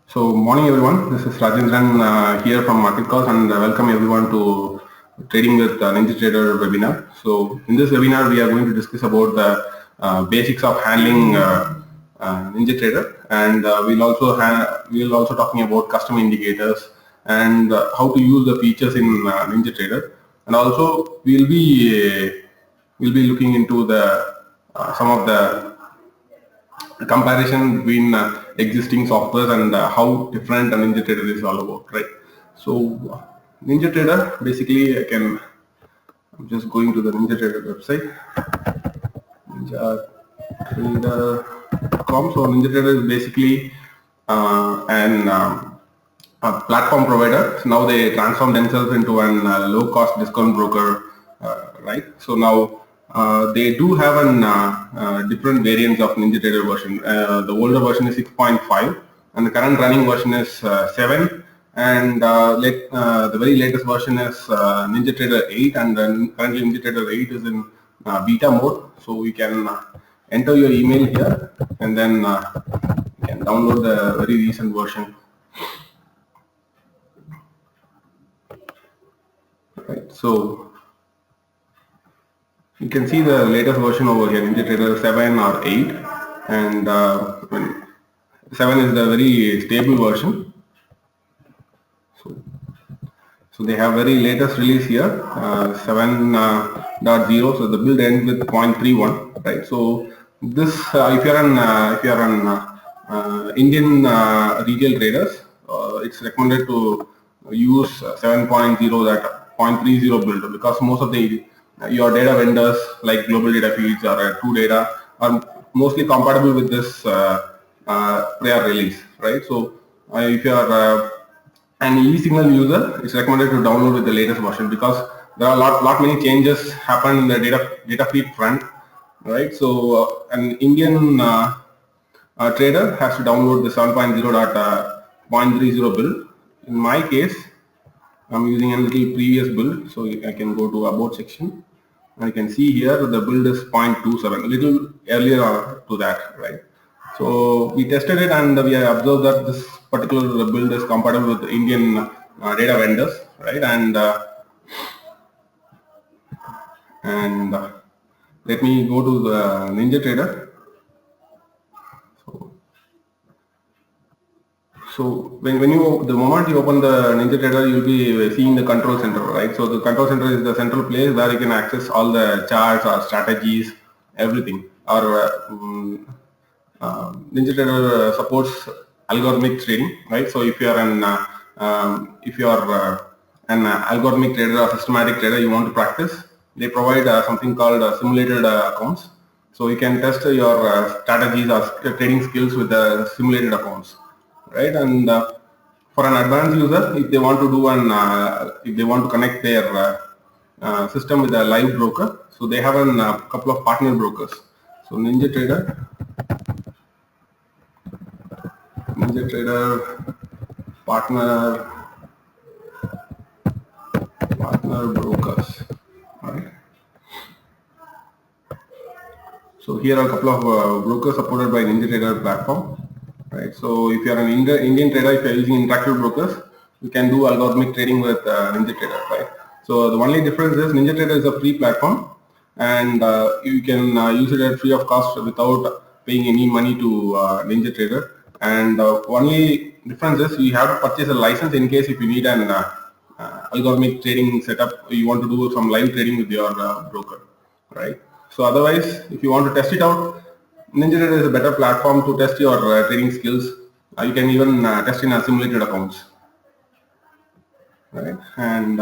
So, morning everyone. This is Rajendran here from Market Calls, and welcome everyone to Trading with Ninjatrader webinar. So, in this webinar, we are going to discuss about the basics of handling Ninjatrader, and we'll also talking about custom indicators and how to use the features in Ninjatrader, and also we'll be looking into the some of the comparison between existing softwares and how different a Ninjatrader is all about, right? So Ninjatrader, basically, I'm just going to the Ninjatrader website, ninjatrader.com. So Ninjatrader is basically a platform provider. So now they transform themselves into an low-cost discount broker, right? So now they do have an different variants of Ninjatrader version. The older version is 6.5, and the current running version is 7. And the very latest version is Ninjatrader 8, and then currently Ninjatrader 8 is in beta mode. So you can enter your email here, and then you can download the very recent version. Right. So you can see the latest version over here, Ninjatrader 7 or 8, and 7 is the very stable version. So they have very latest release here, 7.0. So the build ends with 0.31, right? So this, if you're an Indian retail traders, it's recommended to use 7.0, that 0.30 build, because most of the your data vendors like Global Data Feeds or True Data are mostly compatible with this prior release, right? So if you are an e-signal user, it's recommended to download with the latest version, because there are lot many changes happen in the data feed front, right? So an Indian trader has to download the 7.0.30 build. In my case, I'm using a little previous build, so I can go to about section. I can see here the build is 0.27, a little earlier to that, right? So we tested it, and we have observed that this particular build is compatible with Indian data vendors, right? And let me go to the Ninjatrader. So the moment you open the Ninjatrader, you'll be seeing the control center, right? So the control center is the central place where you can access all the charts or strategies, everything. Ninjatrader supports algorithmic trading, right? So if you are an algorithmic trader or systematic trader, you want to practice, they provide something called simulated accounts. So you can test your strategies or trading skills with the simulated accounts, right? And for an advanced user, if they want to do if they want to connect their system with a live broker, so they have a couple of partner brokers. So Ninjatrader partner brokers, right? So here are a couple of brokers supported by Ninjatrader platform, right? So if you are an Indian trader, if you are using interactive brokers, you can do algorithmic trading with Ninjatrader, right? So the only difference is Ninjatrader is a free platform, and you can use it at free of cost without paying any money to Ninjatrader. And only difference is you have to purchase a license in case if you need an algorithmic trading setup, you want to do some live trading with your broker, right? So otherwise, if you want to test it out, Ninjatrader is a better platform to test your trading skills. You can even test in simulated accounts, right? And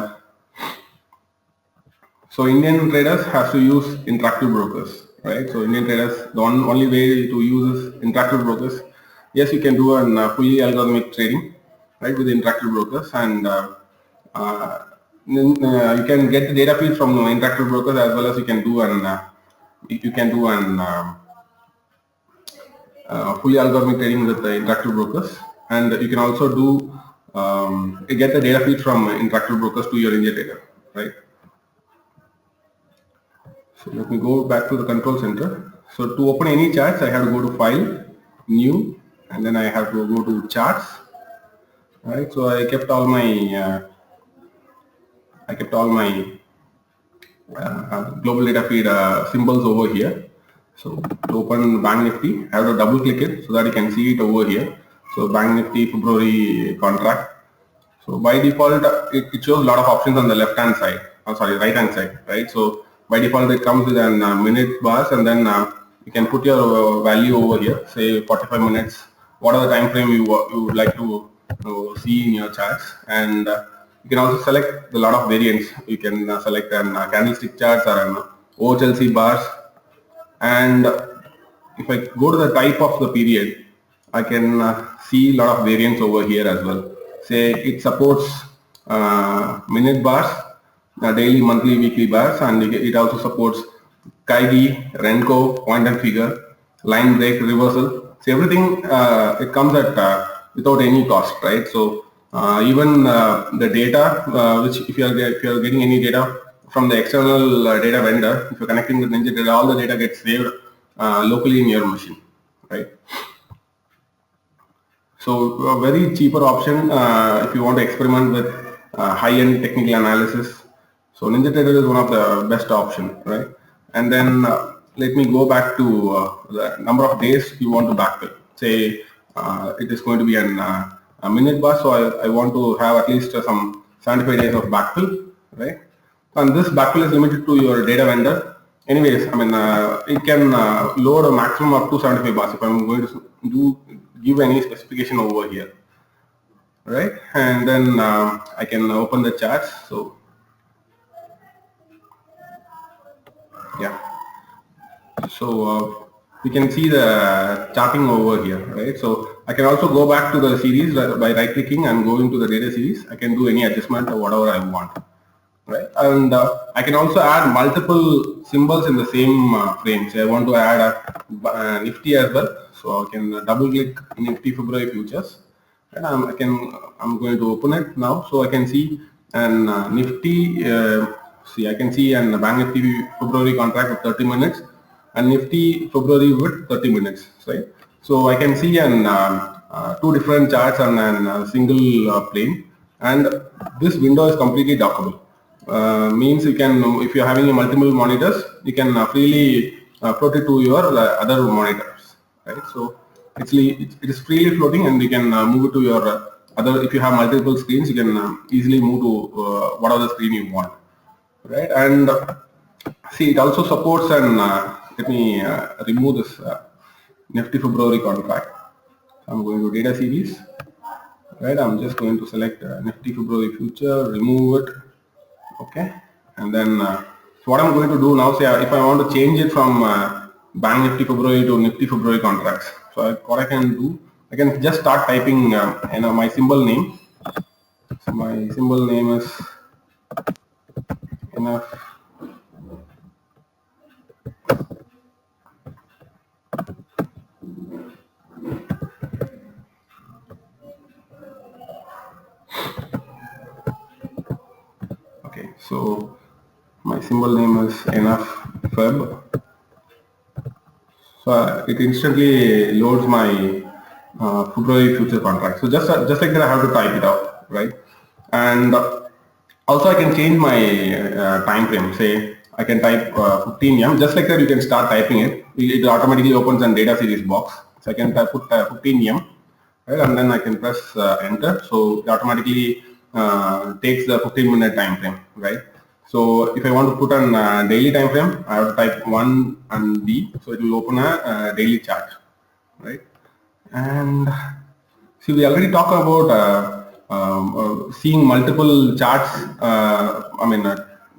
so Indian traders have to use interactive brokers, right? So Indian traders, the only way to use is interactive brokers. Yes, you can do a fully algorithmic trading, right, with interactive brokers, and you can get the data feed from interactive brokers, as well as you can do an fully algorithmic trading with the interactive brokers, and you can also do get the data feed from interactive brokers to your Ninjatrader, right? So let me go back to the control center. So to open any charts, I have to go to File, New, and then I have to go to Charts. right? So I kept all my global data feed symbols over here. So to open Bank Nifty, I have to double click it so that you can see it over here. So Bank Nifty February contract. So by default, it shows a lot of options on the left hand side. Sorry, right hand side, right? So by default, it comes with an minute bars, and then you can put your value over here, say 45 minutes, whatever time frame you would like to see in your charts, and you can also select a lot of variants. You can select an candlestick charts or an OHLC bars, and if I go to the type of the period, I can see a lot of variants over here as well. Say it supports minute bars, daily, monthly, weekly bars, and it also supports Kaigi, Renko, point and figure, line break, reversal. So everything it comes at without any cost, right? So even the data, which if you are getting any data from the external data vendor, if you're connecting with Ninjatrader, all the data gets saved locally in your machine, right? So a very cheaper option if you want to experiment with high-end technical analysis. So Ninjatrader is one of the best option, right? And then let me go back to the number of days you want to backfill. Say it is going to be a minute bar, so I want to have at least some 75 days of backfill, right? And this backfill is limited to your data vendor. Anyways, I mean, it can load a maximum of 275 bars if I'm going to give any specification over here, right? And then I can open the charts. So yeah, so we can see the charting over here, right? So I can also go back to the series by right clicking and going to the data series. I can do any adjustment or whatever I want, right? And I can also add multiple symbols in the same frame. So I want to add a Nifty as well. So I can double click Nifty February futures, and I'm going to open it now. So I can see an Nifty. See, I can see an Bank Nifty February contract with 30 minutes and Nifty February with 30 minutes, right? So I can see an two different charts on a single plane, and this window is completely dockable. Means you can, if you're having multiple monitors, you can freely float it to your other monitors, right? So it is freely floating, and you can move it to your other. If you have multiple screens, you can easily move to whatever screen you want, right? And see, it also supports an let me remove this Nifty February contract. I'm going to data series, right? I'm just going to select Nifty February future, remove it, okay? And then so what I'm going to do now, say if I want to change it from Bank Nifty February to Nifty February contracts, so what I can do, I can just start typing my symbol name. So my symbol name is enough. Okay, so my symbol name is enough feb. So it instantly loads my February future contract. So just like that, I have to type it out, right? And also I can change my time frame. Say I can type 15 m. Just like that, you can start typing it. It automatically opens a data series box. So I can put 15 m, right? And then I can press enter. So it automatically takes the 15-minute time frame, right? So if I want to put on daily time frame, I have to type 1 and D. So it will open a daily chart, right? And see, we already talked about seeing multiple charts. I mean,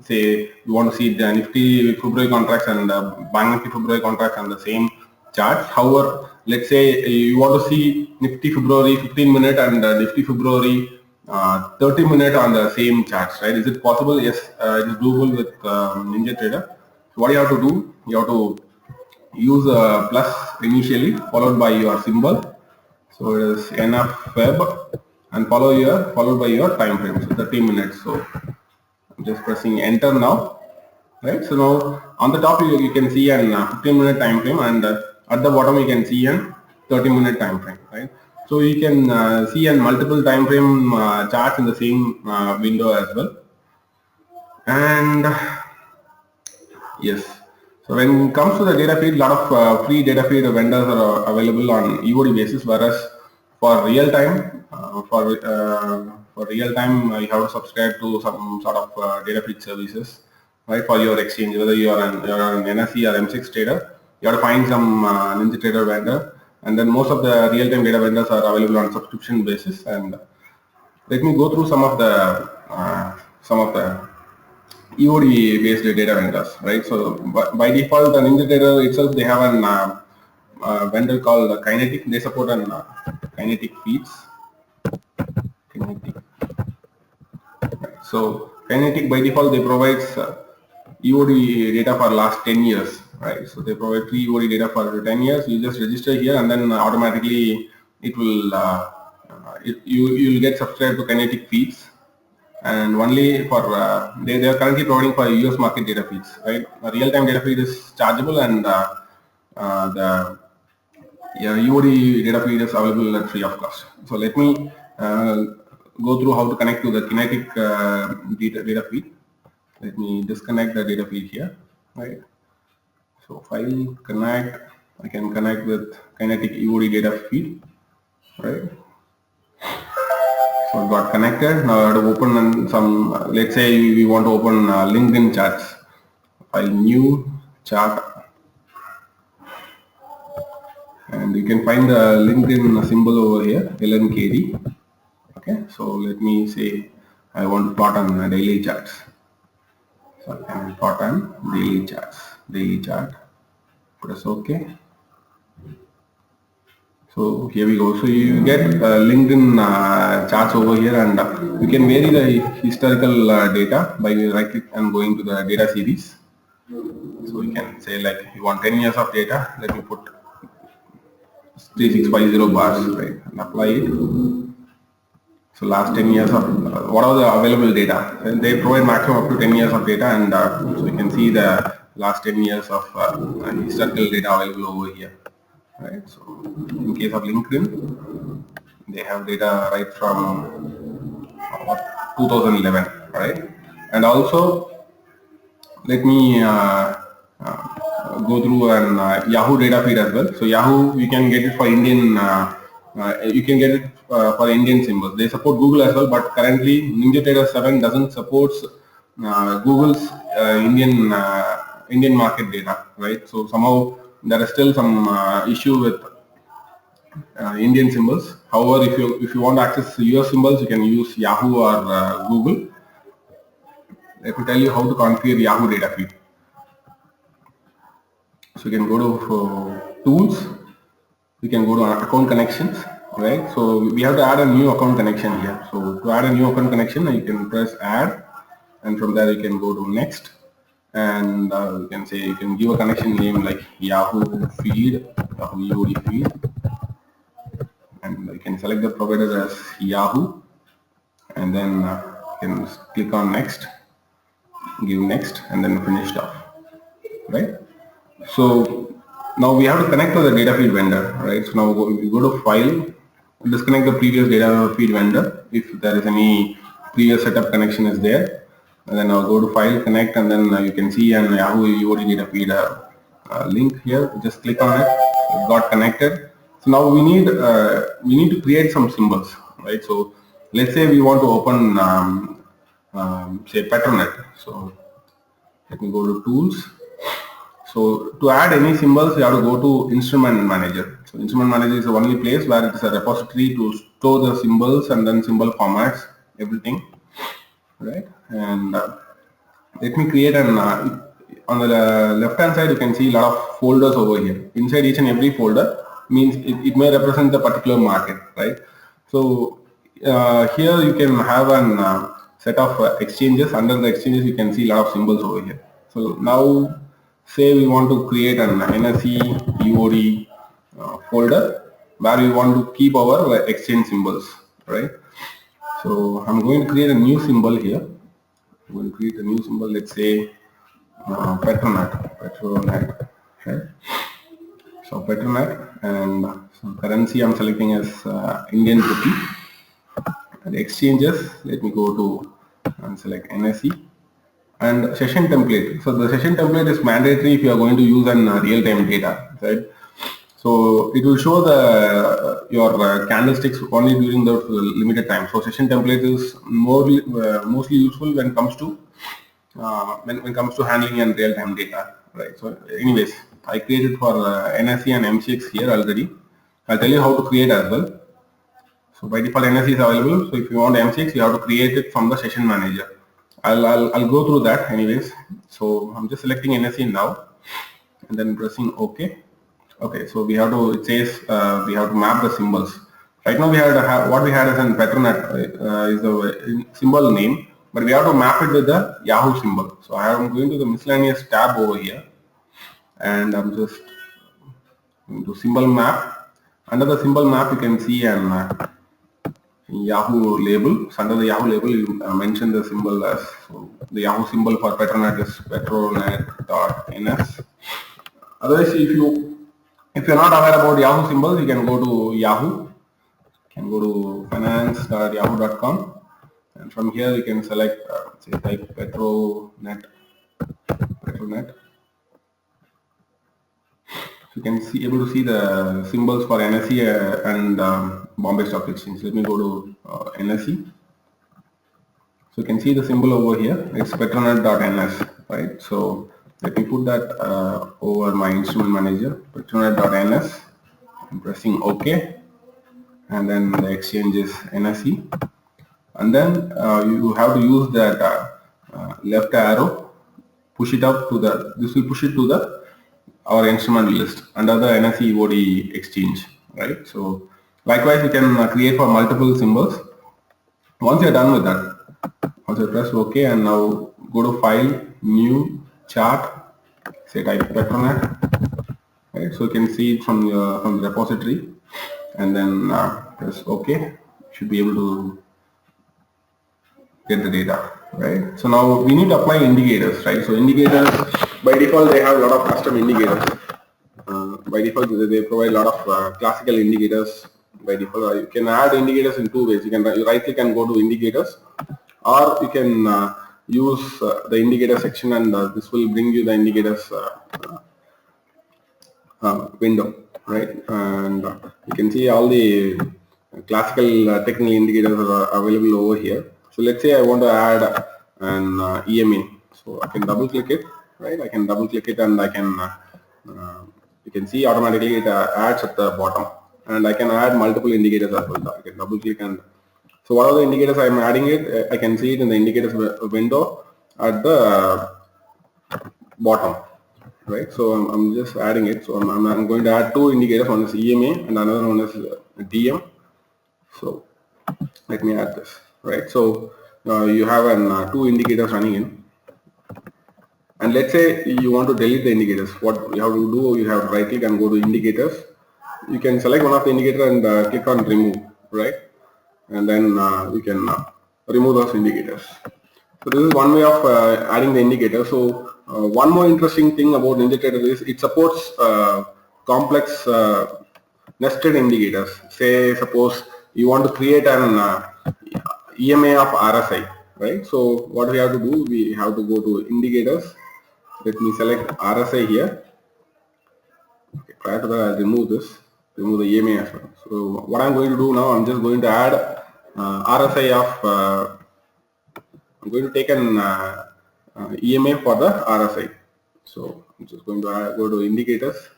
say you want to see the Nifty February contracts and Bank Nifty February contracts on the same chart. However, let's say you want to see Nifty February 15-minute and Nifty February 30-minute on the same charts, right? Is it possible? Yes, it is doable with Ninjatrader. So what you have to do, you have to use a plus initially followed by your symbol. So it is enough feb and followed by your time frame, so 30 minutes. So I'm just pressing enter now, right? So now on the top you can see an 15-minute time frame, and at the bottom you can see an 30-minute time frame, right? So you can see in multiple time frame charts in the same window as well. And yes, so when it comes to the data feed, a lot of free data feed vendors are available on EOD basis, whereas for real time, you have to subscribe to some sort of data feed services, right? For your exchange, whether you're an NSE or M6 trader, you have to find some Ninjatrader vendor, and then most of the real time data vendors are available on subscription basis. And let me go through some of the EOD based data vendors, right? So by default, the Ninjatrader itself, they have an vendor called Kinetic. They support an Kinetic feeds. Kinetic. So Kinetic by default, they provides EOD data for last 10 years, right? So they provide free EOD data for 10 years. You just register here, and then automatically it will you'll get subscribed to Kinetic feeds. And only for they are currently providing for US market data feeds, right? A real-time data feed is chargeable, and the EOD data feed is available at free of cost. So let me go through how to connect to the Kinetic data feed. Let me disconnect the data feed here, right? So file connect, I can connect with Kinetic EOD data feed, right? So it got connected. Now I have to open some, let's say we want to open LinkedIn charts. File new chart, and you can find the LinkedIn symbol over here, LNKD. Okay, so let me say I want to plot on daily charts. So I can plot on daily charts, daily chart. Press OK. So here we go. So you get LinkedIn charts over here, and you can vary the historical data by right click and going to the data series. So you can say like you want 10 years of data. Let me put 3650 bars, right, and apply it. So last 10 years of whatever the available data, and they provide maximum up to 10 years of data, and so you can see the last 10 years of historical data available over here. Right. So in case of LinkedIn, they have data right from 2011, right? And also, let me go through an Yahoo data feed as well. So Yahoo, you can get it for Indian, you can get it for Indian symbols. They support Google as well, but currently Ninjatrader 7 doesn't support Google's Indian market data, right? So somehow there is still some issue with Indian symbols. However, if you want to access US symbols, you can use Yahoo or Google. Let me tell you how to configure Yahoo data feed. So you can go to tools. You can go to account connections, right? So we have to add a new account connection here. So to add a new account connection, you can press add, and from there you can go to next, and you can say you can give a connection name like Yahoo feed, Yahoo EOD feed, and you can select the provider as Yahoo, and then you can click on next, give next, and then finish it off, right? So now we have to connect to the data feed vendor, right? So now we go to file, disconnect the previous data feed vendor if there is any previous setup connection is there, and then I'll go to file, connect, and then you can see an Yahoo EOD data feed link here. Just click on it. It got connected. So now we need to create some symbols, right? So let's say we want to open say Petronet. So let me go to tools. So to add any symbols, you have to go to Instrument Manager. So Instrument Manager is the only place where it is a repository to store the symbols and then symbol formats, everything, right? And let me create an on the left hand side you can see a lot of folders over here. Inside each and every folder means it may represent the particular market, right? So here you can have an set of exchanges. Under the exchanges you can see a lot of symbols over here. So now say we want to create an NSE EOD folder where we want to keep our exchange symbols, right? So I'm going to create a new symbol here. I'm going to create a new symbol, let's say Petronet, right? So Petronet, and so currency I'm selecting as Indian rupee. And exchanges, let me go to and select NSE. And session template. So the session template is mandatory if you are going to use an real-time data, right? So it will show the your candlesticks only during the limited time. So session template is mostly useful when it comes to when it comes to handling and real-time data, right? So anyways, I created for NSE and MCX here already. I'll tell you how to create as well. So by default NSE is available. So if you want MCX, you have to create it from the session manager. I'll go through that anyways. So I'm just selecting NSE now and then pressing OK. Okay, so we have to, it says we have to map the symbols. Right now we had what we had as an Petronet is the symbol name, but we have to map it with the Yahoo symbol. So I am going to the miscellaneous tab over here, and I'm just going to symbol map. Under the symbol map, you can see an Yahoo label. So under the Yahoo label, you mention the symbol as, so the Yahoo symbol for Petronet is petronet.ns. Otherwise, if you're not aware about Yahoo symbols, you can go to Yahoo. You can go to finance.yahoo.com, and from here you can select say type Petronet. You can see able to see the symbols for NSE and Bombay Stock Exchange. Let me go to NSE. So you can see the symbol over here. It's petronet.ns, right? So let me put that over my instrument manager, petronet.ns. I'm pressing OK, and then the exchange is NSE. And then you have to use that left arrow, push it up to the, this will push it to the our instrument list under the NSE EOD exchange, right? So likewise, you can create for multiple symbols. Once you're done with that, once you press OK, and now go to File, New, Chart, say type Petronet, right? So you can see it from the repository, and then press OK. You should be able to get the data, right? So now we need to apply indicators, right? So indicators, by default, they have a lot of custom indicators. By default, they provide a lot of classical indicators. By default, you can add indicators in two ways. You can right click and go to indicators, or you can use the indicator section, and this will bring you the indicators window, right? And you can see all the classical technical indicators are available over here. So let's say I want to add an EMA. So I can double click it, right? I can double click it, and I can you can see automatically it adds at the bottom, and I can add multiple indicators as well. I can double click, and so what are the indicators I'm adding it? I can see it in the indicators window at the bottom, right? So I'm just adding it. So I'm going to add two indicators. One is EMA and another one is DM. So let me add this, right? So you have an two indicators running in, and let's say you want to delete the indicators. What you have to do, you have to right click and go to indicators. You can select one of the indicator and click on remove, right? And then you can remove those indicators. So this is one way of adding the indicator. So one more interesting thing about Ninjatrader is it supports complex nested indicators. Say suppose you want to create an EMA of RSI, right? So what we have to do, we have to go to indicators. Let me select RSI here. Okay, prior to that, I'll remove this, remove the EMA as well. So what I'm going to do now, I'm just going to add RSI of I'm going to take an EMA for the RSI. So I'm just going to go to indicators.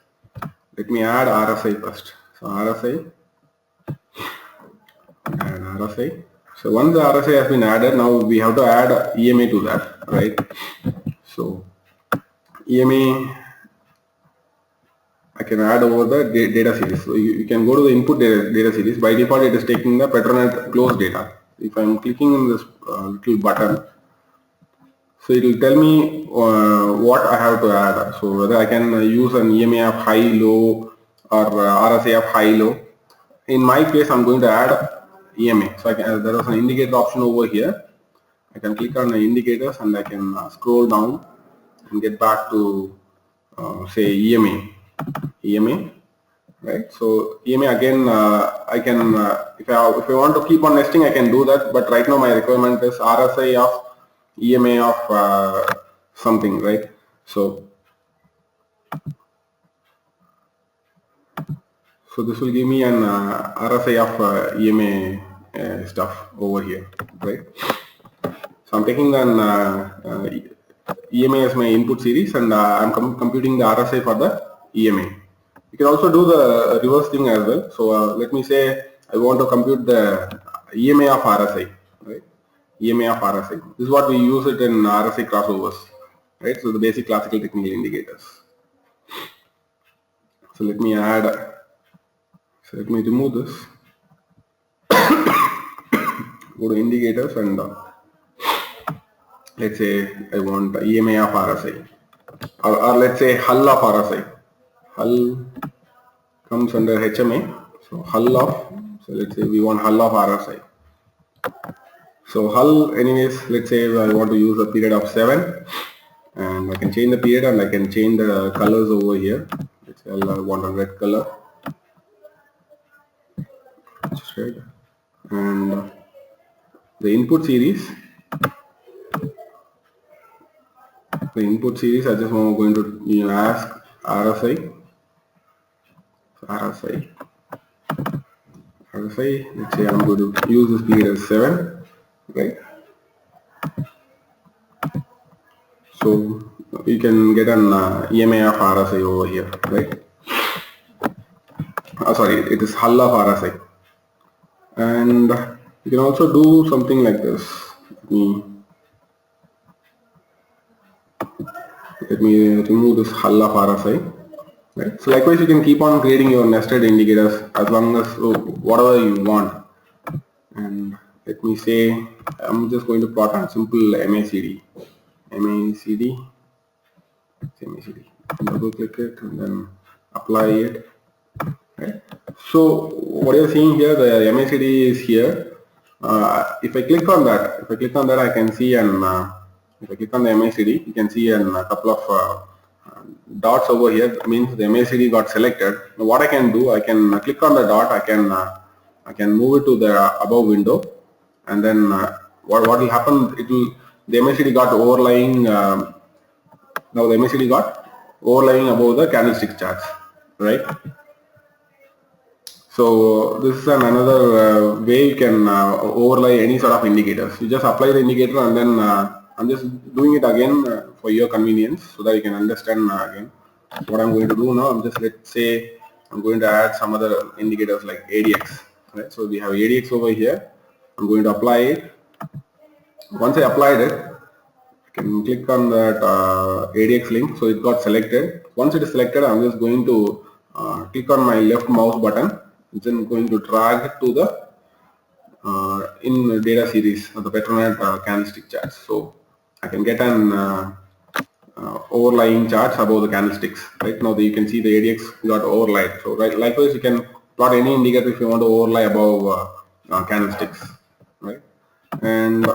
Let me add RSI first. So RSI and RSI. So once the RSI has been added, now we have to add EMA to that, right? So EMA I can add over the data series. So you can go to the input data series. By default, it is taking the Petronet close data. If I'm clicking on this little button, so it will tell me what I have to add. So whether I can use an EMA of high, low, or RSA of high, low. In my case, I'm going to add EMA. So there is an indicator option over here. I can click on the indicators, and I can scroll down and get back to say EMA. right? So EMA again, I can if I want to keep on nesting, I can do that. But right now my requirement is RSI of EMA of something, right? So this will give me an RSI of EMA stuff over here, right? So I'm taking an EMA as my input series, and I'm computing the RSI for the EMA. You can also do the reverse thing as well. So let me say I want to compute the EMA of RSI, right? EMA of RSI. This is what we use it in RSI crossovers, right? So the basic classical technical indicators. So let me add. So let me remove this. Go to indicators and let's say I want EMA of RSI, or let's say hull of RSI. Hull comes under HMA. So hull of, so let's say we want hull of RSI. So hull, anyways, let's say I want to use a period of 7, and I can change the period and I can change the colors over here. Let's say I want a red color. It's red. And the input series. The input series, I just want going to ask RSI. So RSI. Let's say I'm going to use this period as 7, right? So you can get an EMA of RSI over here, right? Sorry, it is hull of RSI. And you can also do something like this. Let me remove this hull of RSI. Right? So likewise, you can keep on creating your nested indicators as long as whatever you want. And let me say I'm just going to plot on simple MACD. Double click it and then apply it. Right? So what you're seeing here, the MACD is here. If I click on that, I can see an. If I click on the MACD, you can see a couple of dots over here. That means the MACD got selected. Now what I can do, I can click on the dot. I can move it to the above window, and then what will happen? The MACD got overlying. Now the MACD got overlying above the candlestick charts, right? So this is another way you can overlay any sort of indicators. You just apply the indicator, and then I'm just doing it again for your convenience so that you can understand again. What I'm going to do now, let's say I'm going to add some other indicators like ADX. Right? So we have ADX over here. I'm going to apply it. Once I applied it, I can click on that ADX link. So it got selected. Once it is selected, I'm just going to click on my left mouse button. Then going to drag it to the in data series of the Petronet candlestick charts. So I can get an overlying charts above the candlesticks. Right now you can see the ADX got overlaid. So likewise you can plot any indicator if you want to overlay above candlesticks. Right, and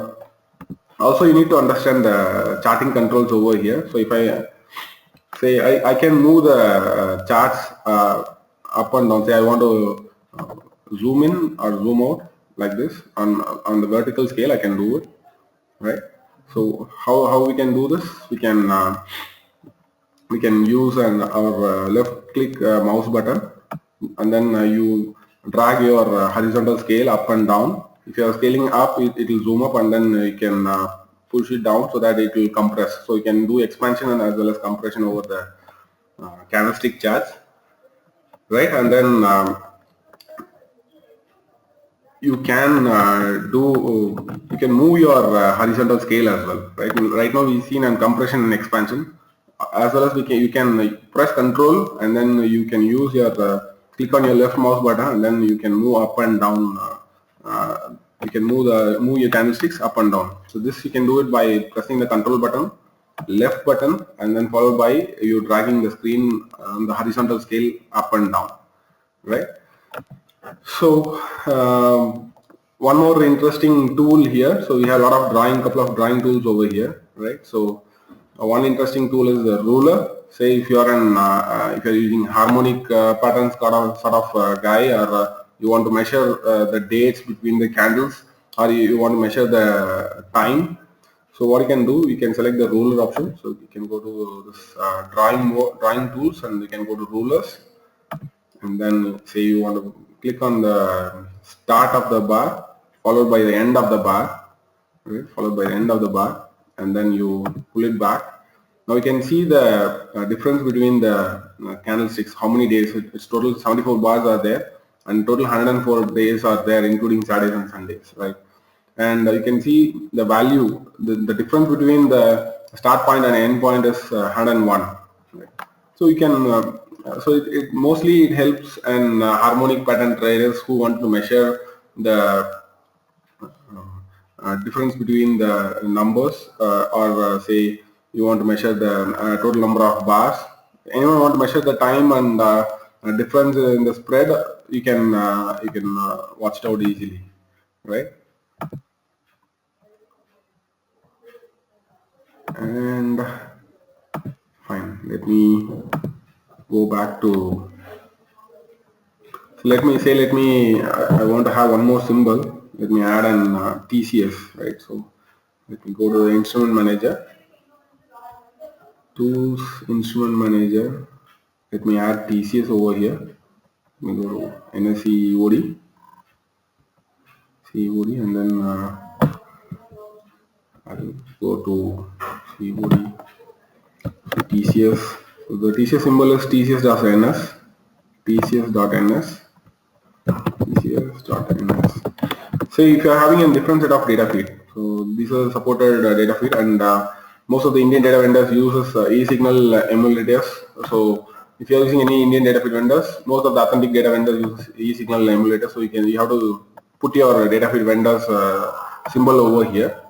also you need to understand the charting controls over here. So if I say I can move the charts up and down. Say I want to zoom in or zoom out like this on the vertical scale, I can do it, right? So how we can do this? We can use our left click mouse button, and then you drag your horizontal scale up and down. If you are scaling up, it will zoom up, and then you can push it down so that it will compress. So you can do expansion and as well as compression over the candlestick charts, right? And then you can you can move your horizontal scale as well, right? Right now we've seen a compression and expansion, as well as you can press control and then you can use your click on your left mouse button, and then you can move up and down. You can move your candlesticks up and down. So this you can do it by pressing the control button, left button, and then followed by you dragging the screen on the horizontal scale up and down, right? So one more interesting tool here. So we have a lot of couple of drawing tools over here, right? So one interesting tool is the ruler. say if you are an if you are using harmonic patterns sort of guy, or you want to measure the dates between the candles, or you want to measure the time. So what you can do, you can select the ruler option. So you can go to this drawing tools, and you can go to rulers, and then say you want to click on the start of the bar followed by the end of the bar, right, followed by the end of the bar, and then you pull it back. Now you can see the difference between the candlesticks, how many days. It's total 74 bars are there, and total 104 days are there, including Saturdays and Sundays, right? And you can see the value, the difference between the start point and end point is 101, right? So you can it mostly it helps an harmonic pattern traders who want to measure the difference between the numbers, or say you want to measure the total number of bars. Anyone want to measure the time and difference in the spread, you can watch it out easily, right? And fine, let me go back to, let me I want to have one more symbol. Let me add an TCS, right? So let me go to the instrument manager, tools, instrument manager. Let me add TCS over here. Let me go to NSE EOD, COD, and then I'll go to COD, TCS. So the TCS symbol is TCS.ns, TCS.ns, TCS.ns. Say if you are having a different set of data feed, so these are supported data feed, and most of the Indian data vendors uses e-signal emulators. So if you are using any Indian data feed vendors, most of the authentic data vendors use e-signal emulators. So you have to put your data feed vendors symbol over here,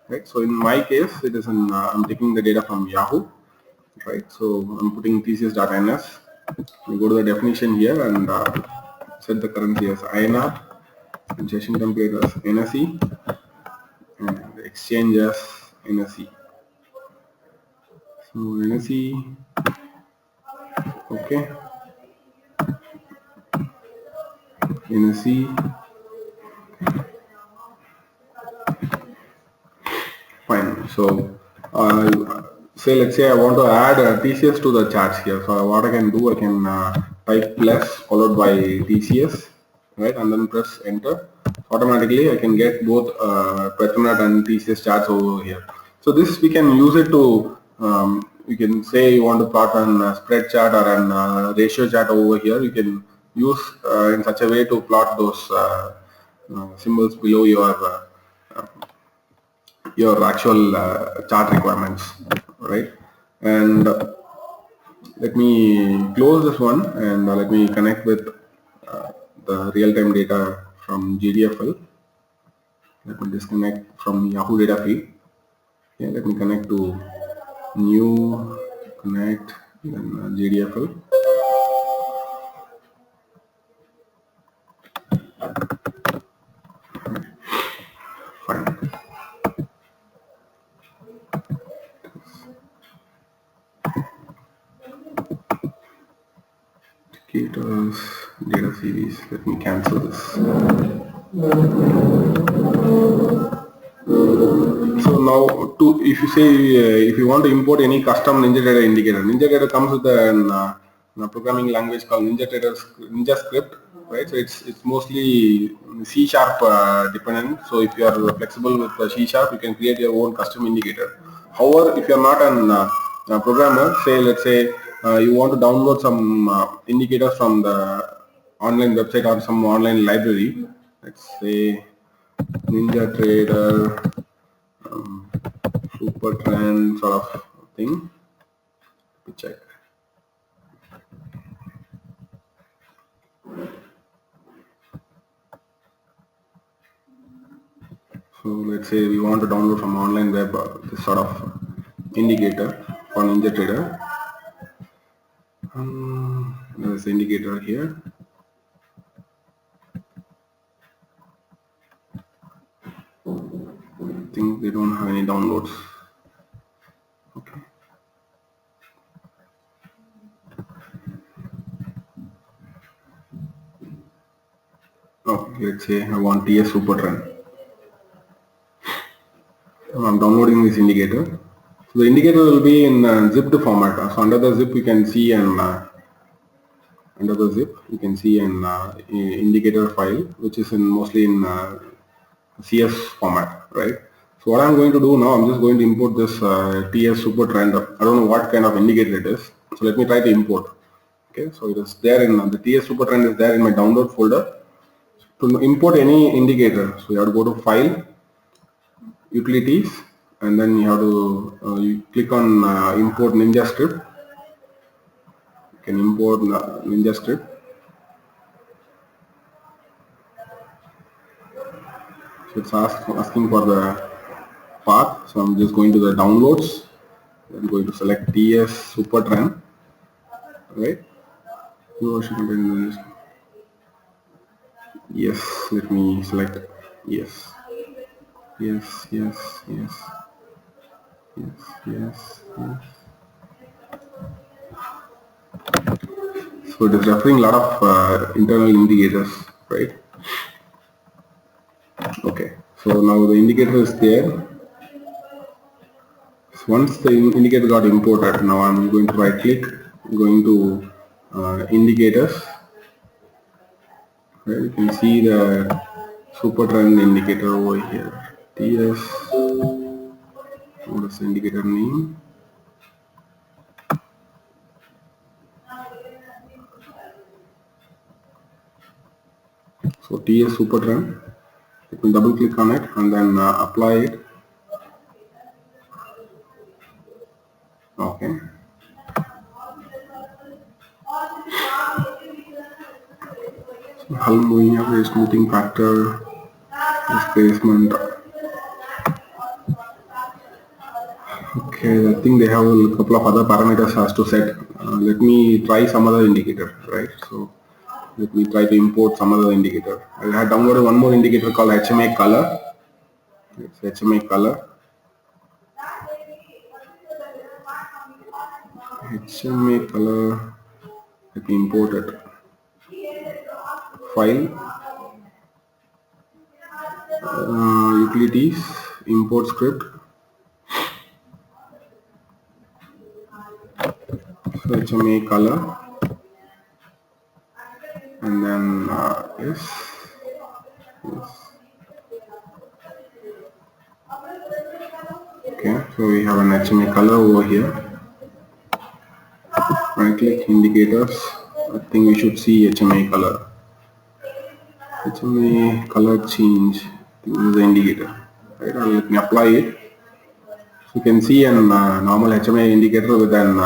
right? So in my case, it is I'm taking the data from Yahoo, right? So I'm putting TCS.ns. We go to the definition here and set the currency as INR, and session template as NSE, and the exchange as NSE. So NSE, okay, NSE, fine. So say let's say I want to add TCS to the charts here. So what I can do, I can type plus followed by TCS, right, and then press enter. Automatically I can get both Petronet and TCS charts over here. So this we can use it to you can say you want to plot an spread chart or an ratio chart over here. You can use in such a way to plot those symbols below your actual chart requirements, right? And let me close this one, and let me connect with the real-time data from GDFL. Let me disconnect from Yahoo data feed. Okay, let me connect to new connect, then GDFL. Fine. Indicators, data series. Let me cancel this. So now, if you say if you want to import any custom Ninjatrader indicator, Ninjatrader comes with a programming language called Ninja script, right? So it's mostly C sharp dependent. So if you are flexible with C sharp, you can create your own custom indicator. However, if you are not a programmer, say let's say you want to download some indicators from the online website or some online library. Let's say Ninjatrader super trend sort of thing. Let me check. So let's say we want to download from online web this sort of indicator for Ninjatrader. There's the indicator here. I think they don't have any downloads. Okay. Okay, let's say I want TS super trend. I'm downloading this indicator. So the indicator will be in zipped format. So under the zip you can see an under the zip you can see an indicator file which is in mostly in CS format, right? So what I'm going to do now, I'm just going to import this TS super trend. I don't know what kind of indicator it is. So let me try to import. Okay, so it is there in the TS super trend is there in my download folder. To import any indicator, so you have to go to File, Utilities, and then you have to you click on Import Ninja script. You can import Ninja script. So it's asking for the path. So I'm just going to the downloads. I'm going to select TS super trend. Right? Yes, let me select yes. Yes, yes, yes, yes, yes, yes. So it is referring a lot of internal indicators, right? Okay. So now the indicator is there. So once the indicator got imported, now I'm going to right click, going to indicators. Right? You can see the super trend indicator over here. TS. What is the indicator name? So TS super trend. You can double click on it and then apply it. Okay. So hull moving average smoothing factor, displacement. Okay, I think they have a couple of other parameters has to set. Let me try some other indicator, right? So let me try to import some other indicator. I had downloaded one more indicator called HMA color. It's HMA color. HMA color. Let me import it. File, utilities, import script. So HMA color, and then yes, yes. Okay, so we have an HMA color over here. Right click indicators. I think we should see HMA color. HMA color change. This is the indicator. Right, let me apply it. So you can see an normal HMA indicator with an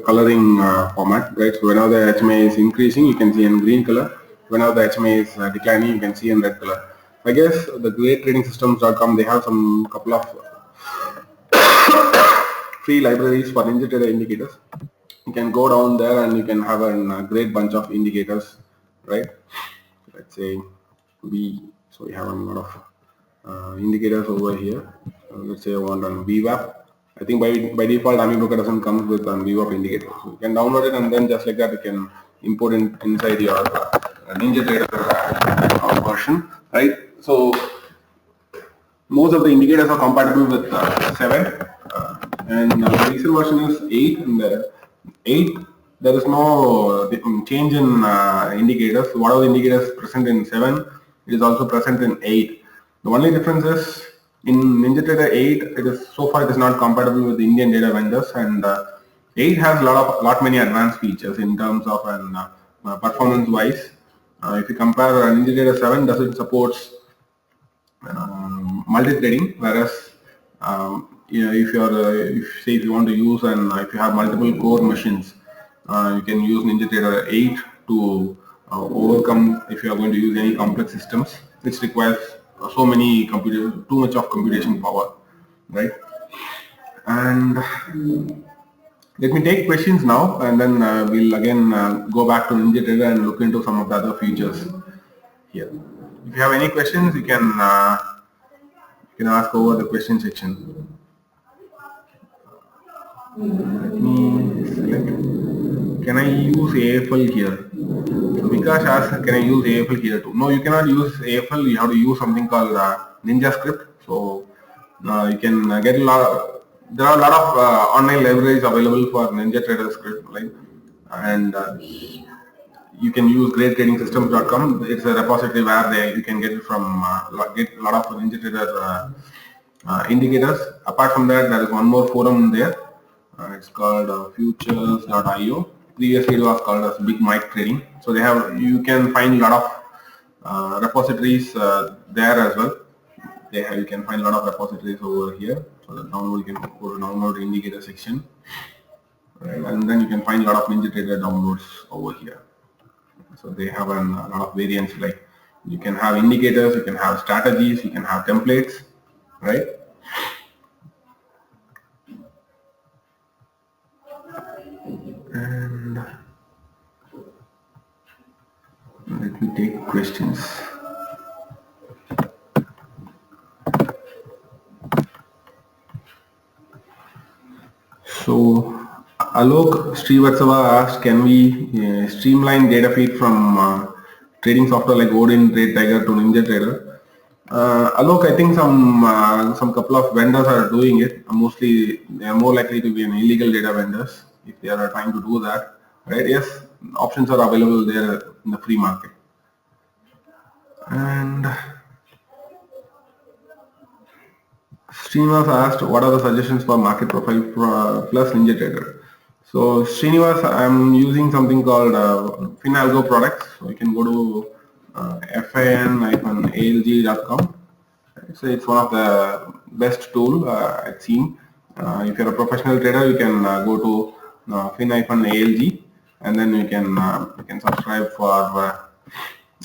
coloring format. Right. So whenever the HMA is increasing, you can see in green color. Whenever the HMA is declining, you can see in red color. I guess the greattradingsystems.com, they have some couple of free libraries for Ninjatrader indicators. You can go down there and you can have a great bunch of indicators, right? Let's say so we have a lot of indicators over here. Let's say I want on VWAP. I think by default AmiBroker doesn't come with a VWAP indicator. So you can download it and then just like that you can import it inside your Ninjatrader version, right? So most of the indicators are compatible with 7 and the recent version is 8 and 8 there is no change in indicators. What are the indicators present in 7 it is also present in 8. The only difference is in Ninjatrader 8 it is so far it is not compatible with Indian data vendors, and 8 has lot many advanced features in terms of an performance wise. If you compare Ninjatrader 7 doesn't supports multi-threading, whereas if you are if you want to use and if you have multiple core machines, you can use Ninjatrader 8 to overcome if you are going to use any complex systems which requires too much of computation power, right? And let me take questions now, and then we'll again go back to Ninjatrader and look into some of the other features here. If you have any questions, you can ask over the question section. Let me select. can I use AFL here? So Vikash asks, can I use AFL here too? No, you cannot use AFL. You have to use something called Ninja script. So you can get a lot. There are a lot of online libraries available for Ninjatrader script, like, and you can use greattradingsystems.com. It's a repository where you can get it from get a lot of Ninjatrader indicators. Apart from that, there is one more forum there. It's called futures.io. Previously, it was called as Big Mike Trading. So they have, you can find a lot of repositories there as well. You can find a lot of repositories over here. So the download, you can go to download indicator section, right? And then you can find a lot of Ninjatrader downloads over here. So they have a lot of variants, like you can have indicators, you can have strategies, you can have templates, right? And let me take questions. So Alok Srivatsava asked, can we streamline data feed from trading software like Odin, Trade Tiger to NinjaTrader? Alok, I think some couple of vendors are doing it. Mostly, they are more likely to be an illegal data vendors if they are trying to do that, right? Yes, options are available there in the free market. And Srinivas asked, what are the suggestions for market profile plus NinjaTrader? So Srinivas, I'm using something called FinAlgo products. So you can go to fin-alg.com. So it's one of the best tool I've seen. If you're a professional trader, you can go to fin-alg, and then you can subscribe for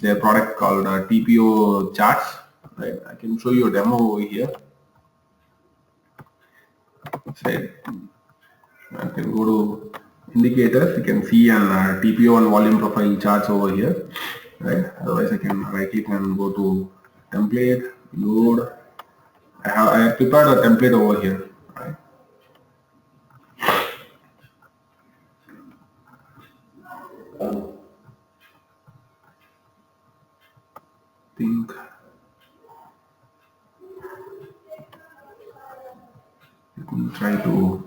their product called TPO charts. Right? I can show you a demo over here. Say, I can go to indicators. You can see an TPO and volume profile charts over here, right? Otherwise, I can right click and go to template, load. I have prepared a template over here, right? Think. Let me try to.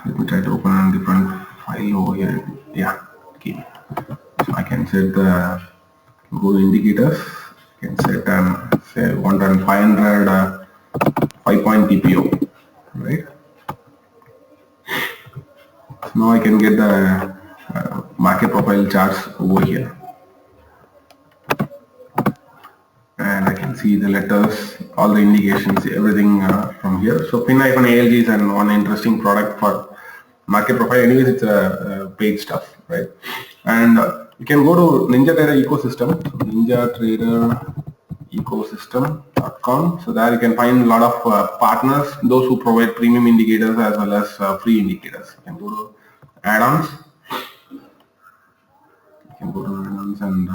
Let me try to open a different file over here. Yeah, okay. So I can set the, go to indicators. I can set say 1,500 5-point TPO, right? So now I can get the market profile charts over here, and I can see the letters, all the indications, everything from here. So fin-alg is one interesting product for market profile. Anyways, it's paid stuff, right? And you can go to NinjaTrader ecosystem, so ninjatraders.ecosystem.com. So there you can find a lot of partners, those who provide premium indicators as well as free indicators. You can go to add-ons. You can go to add-ons and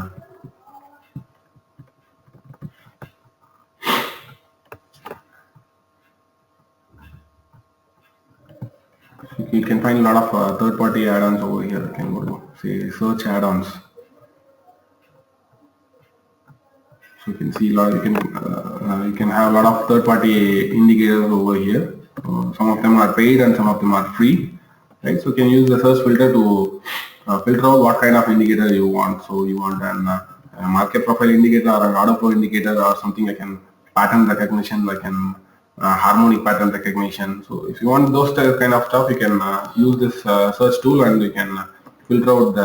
you can find a lot of third-party add-ons over here. You can go to, say, search add-ons. So you can see a lot. You can have a lot of third-party indicators over here. Some of them are paid and some of them are free, right? So you can use the search filter to filter out what kind of indicator you want. So you want a market profile indicator or an order flow indicator or something like an pattern recognition, like an harmonic pattern recognition. So if you want those kind of stuff, you can use this search tool and you can filter out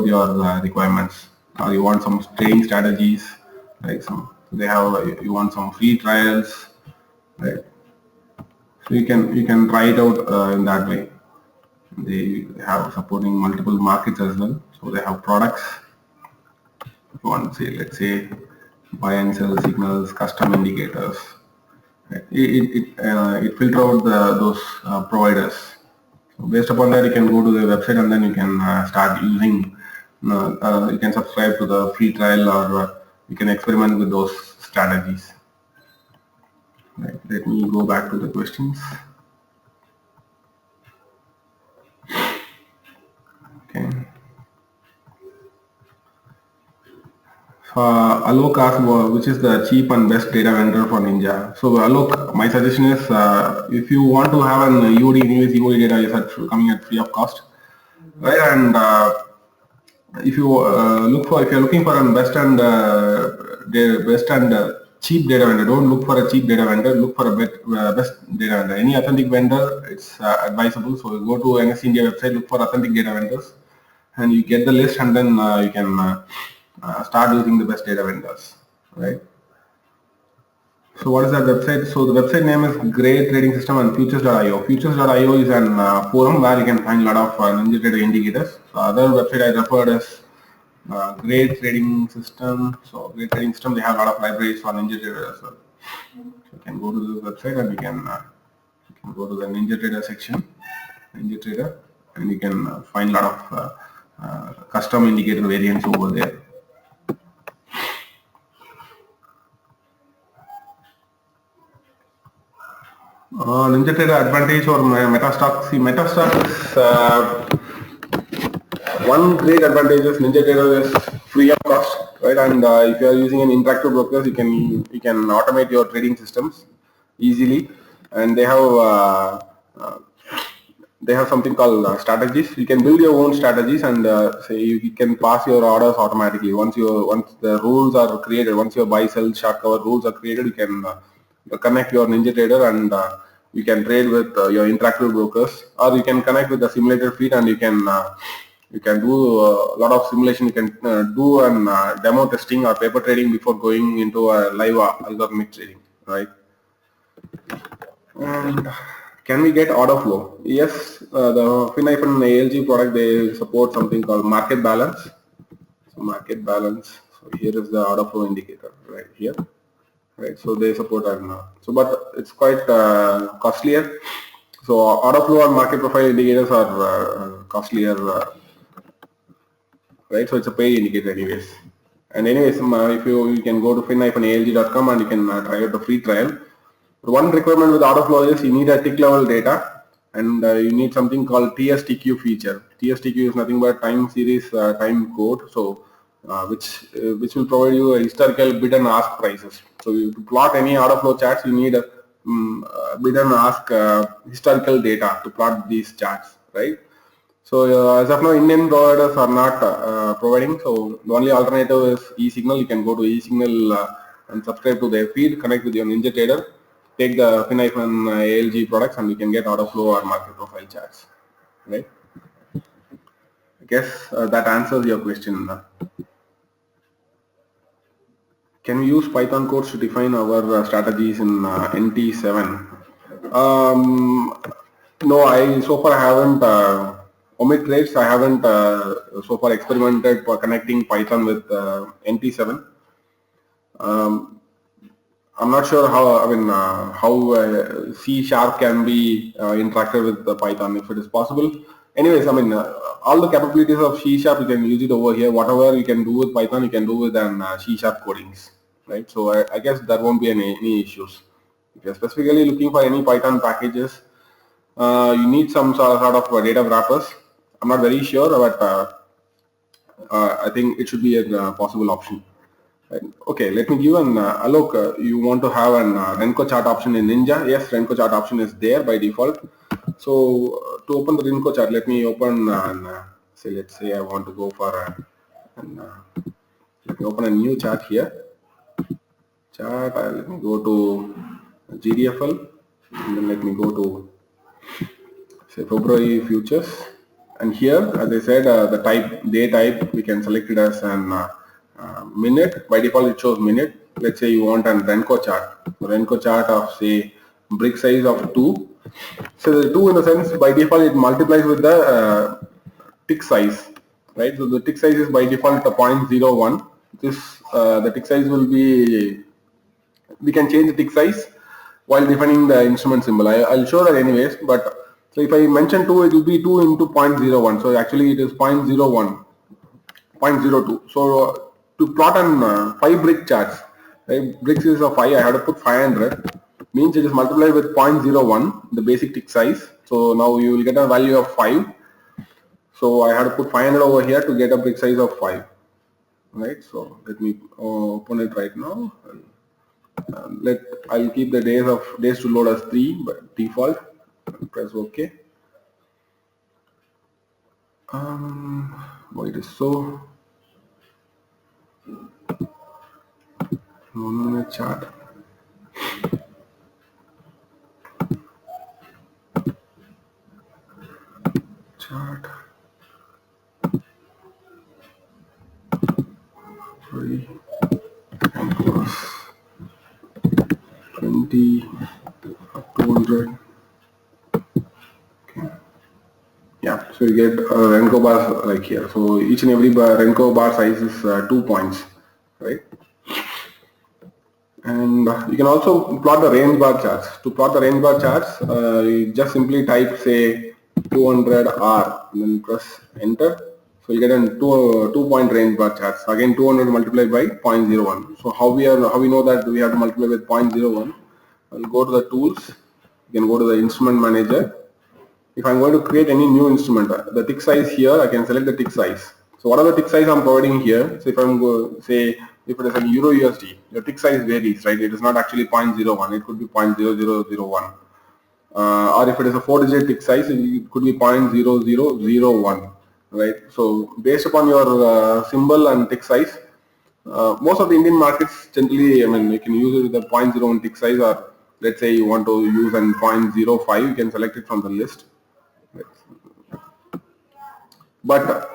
your requirements. Or you want some trading strategies, right? You want some free trials, right? So you can try it out in that way. They have supporting multiple markets as well. So they have products. If you want to say, let's say, buy and sell signals, custom indicators. It filter out those providers. So based upon that, you can go to the website and then you can start using. You can subscribe to the free trial, or you can experiment with those strategies. Right, let me go back to the questions. Okay. Alok asked which is the cheap and best data vendor for Ninja. So Alok, my suggestion is if you want to have an UOD, anyways UOD data is coming at free of cost, right? And if you if you're looking for a best and cheap data vendor, don't look for a cheap data vendor. Look for a best data vendor. Any authentic vendor, it's advisable. So you go to NS India website, look for authentic data vendors, and you get the list, and then you can start using the best data vendors, right? So what is that website? So the website name is Grey Trading System and Futures.io. Futures.io is an forum where you can find a lot of Ninjatrader indicators. So other website I referred is Grey Trading System. So Grey Trading System, they have a lot of libraries for Ninjatrader as well. So you can go to the website and you can go to the Ninjatrader section, Ninjatrader, and you can find a lot of custom indicator variants over there. Ninjatrader advantage or Metastock. See, Metastock is one great advantage is Ninjatrader is free of cost, right? And if you are using an interactive brokers, you can automate your trading systems easily, and they have something called strategies. You can build your own strategies, and say you can pass your orders automatically once the rules are created. Once your buy, sell, short cover rules are created, you can connect your Ninjatrader and you can trade with your interactive brokers, or you can connect with the simulator feed and you can do a lot of simulation. You can do an demo testing or paper trading before going into a live algorithmic trading, right? And can we get order flow? Yes, the FinAlg product, they support something called market balance. So market balance. So here is the order flow indicator right here. Right, so they support that now. So, but it's quite costlier. So order flow and market profile indicators are costlier, right? So it's a paid indicator anyways. And anyways, if you can go to fin-alg.com and you can try out the free trial. One requirement with order flow is you need a tick level data, and you need something called TSTQ feature. TSTQ is nothing but time series time code. So which will provide you a historical bid and ask prices. So to plot any order flow charts, you need a bid and ask historical data to plot these charts, right? So as of now, Indian providers are not providing. So the only alternative is eSignal. You can go to eSignal and subscribe to their feed, connect with your Ninjatrader, take the FinAlg products, and you can get order flow or market profile charts, right? I guess that answers your question. Can we use Python codes to define our strategies in NT7? No, I so far haven't omit trades. I haven't so far experimented for connecting Python with NT7. I'm not sure how. I mean, how C# can be interacted with the Python, if it is possible. Anyways, I mean, all the capabilities of C# you can use it over here. Whatever you can do with Python, you can do with an C# codings, right? So I guess there won't be any issues. If you're specifically looking for any Python packages, you need some sort of data wrappers. I'm not very sure, but I think it should be a possible option. Right. Okay, let me give an Alok. You want to have an Renko chart option in Ninja? Yes, Renko chart option is there by default. So to open the Renko chart, let me open and say, let's say I want to go for let me open a new chart here. Chart. Let me go to GDFL, and then let me go to say February futures, and here, as I said, the day type we can select it as an minute. By default it shows minute. Let's say you want an Renko chart of say brick size of 2. So the 2, in the sense, by default it multiplies with the tick size, right? So the tick size is by default 0.01. The tick size will be, we can change the tick size while defining the instrument symbol. I'll show that anyways, but so if I mention 2, it will be 2 into 0.01. So actually it is 0.01, 0.02. So to plot on 5 brick charts, right? Bricks is of 5, I have to put 500. means it is multiplied with 0.01, the basic tick size. So now you will get a value of 5. So I have to put 500 over here to get a brick size of 5. Right. So let me open it right now. I'll keep the days to load as 3 by default. Press OK. Why it is so? 1 minute chart. Chart. 3 and plus 20 200. Okay. Yeah, so you get Renko bars like here. So each and every Renko bar size is 2 points, right? And you can also plot the range bar charts. To plot the range bar charts, you just simply type say 200R and then press enter. So you get a 2 point range bar charts. Again 200 multiplied by 0.01. So how we know that we have to multiply with 0.01? I'll go to the tools. You can go to the instrument manager. If I'm going to create any new instrument, the tick size here, I can select the tick size. So what are the tick size I'm providing here? So if I'm going say if it is a Euro USD, your tick size varies, right? It is not actually 0.01, it could be 0.0001. Or if it is a 4-digit tick size, it could be 0.0001, right? So based upon your symbol and tick size, most of the Indian markets generally, I mean, you can use it with a 0.01 tick size, or let's say you want to use an 0.05, you can select it from the list. But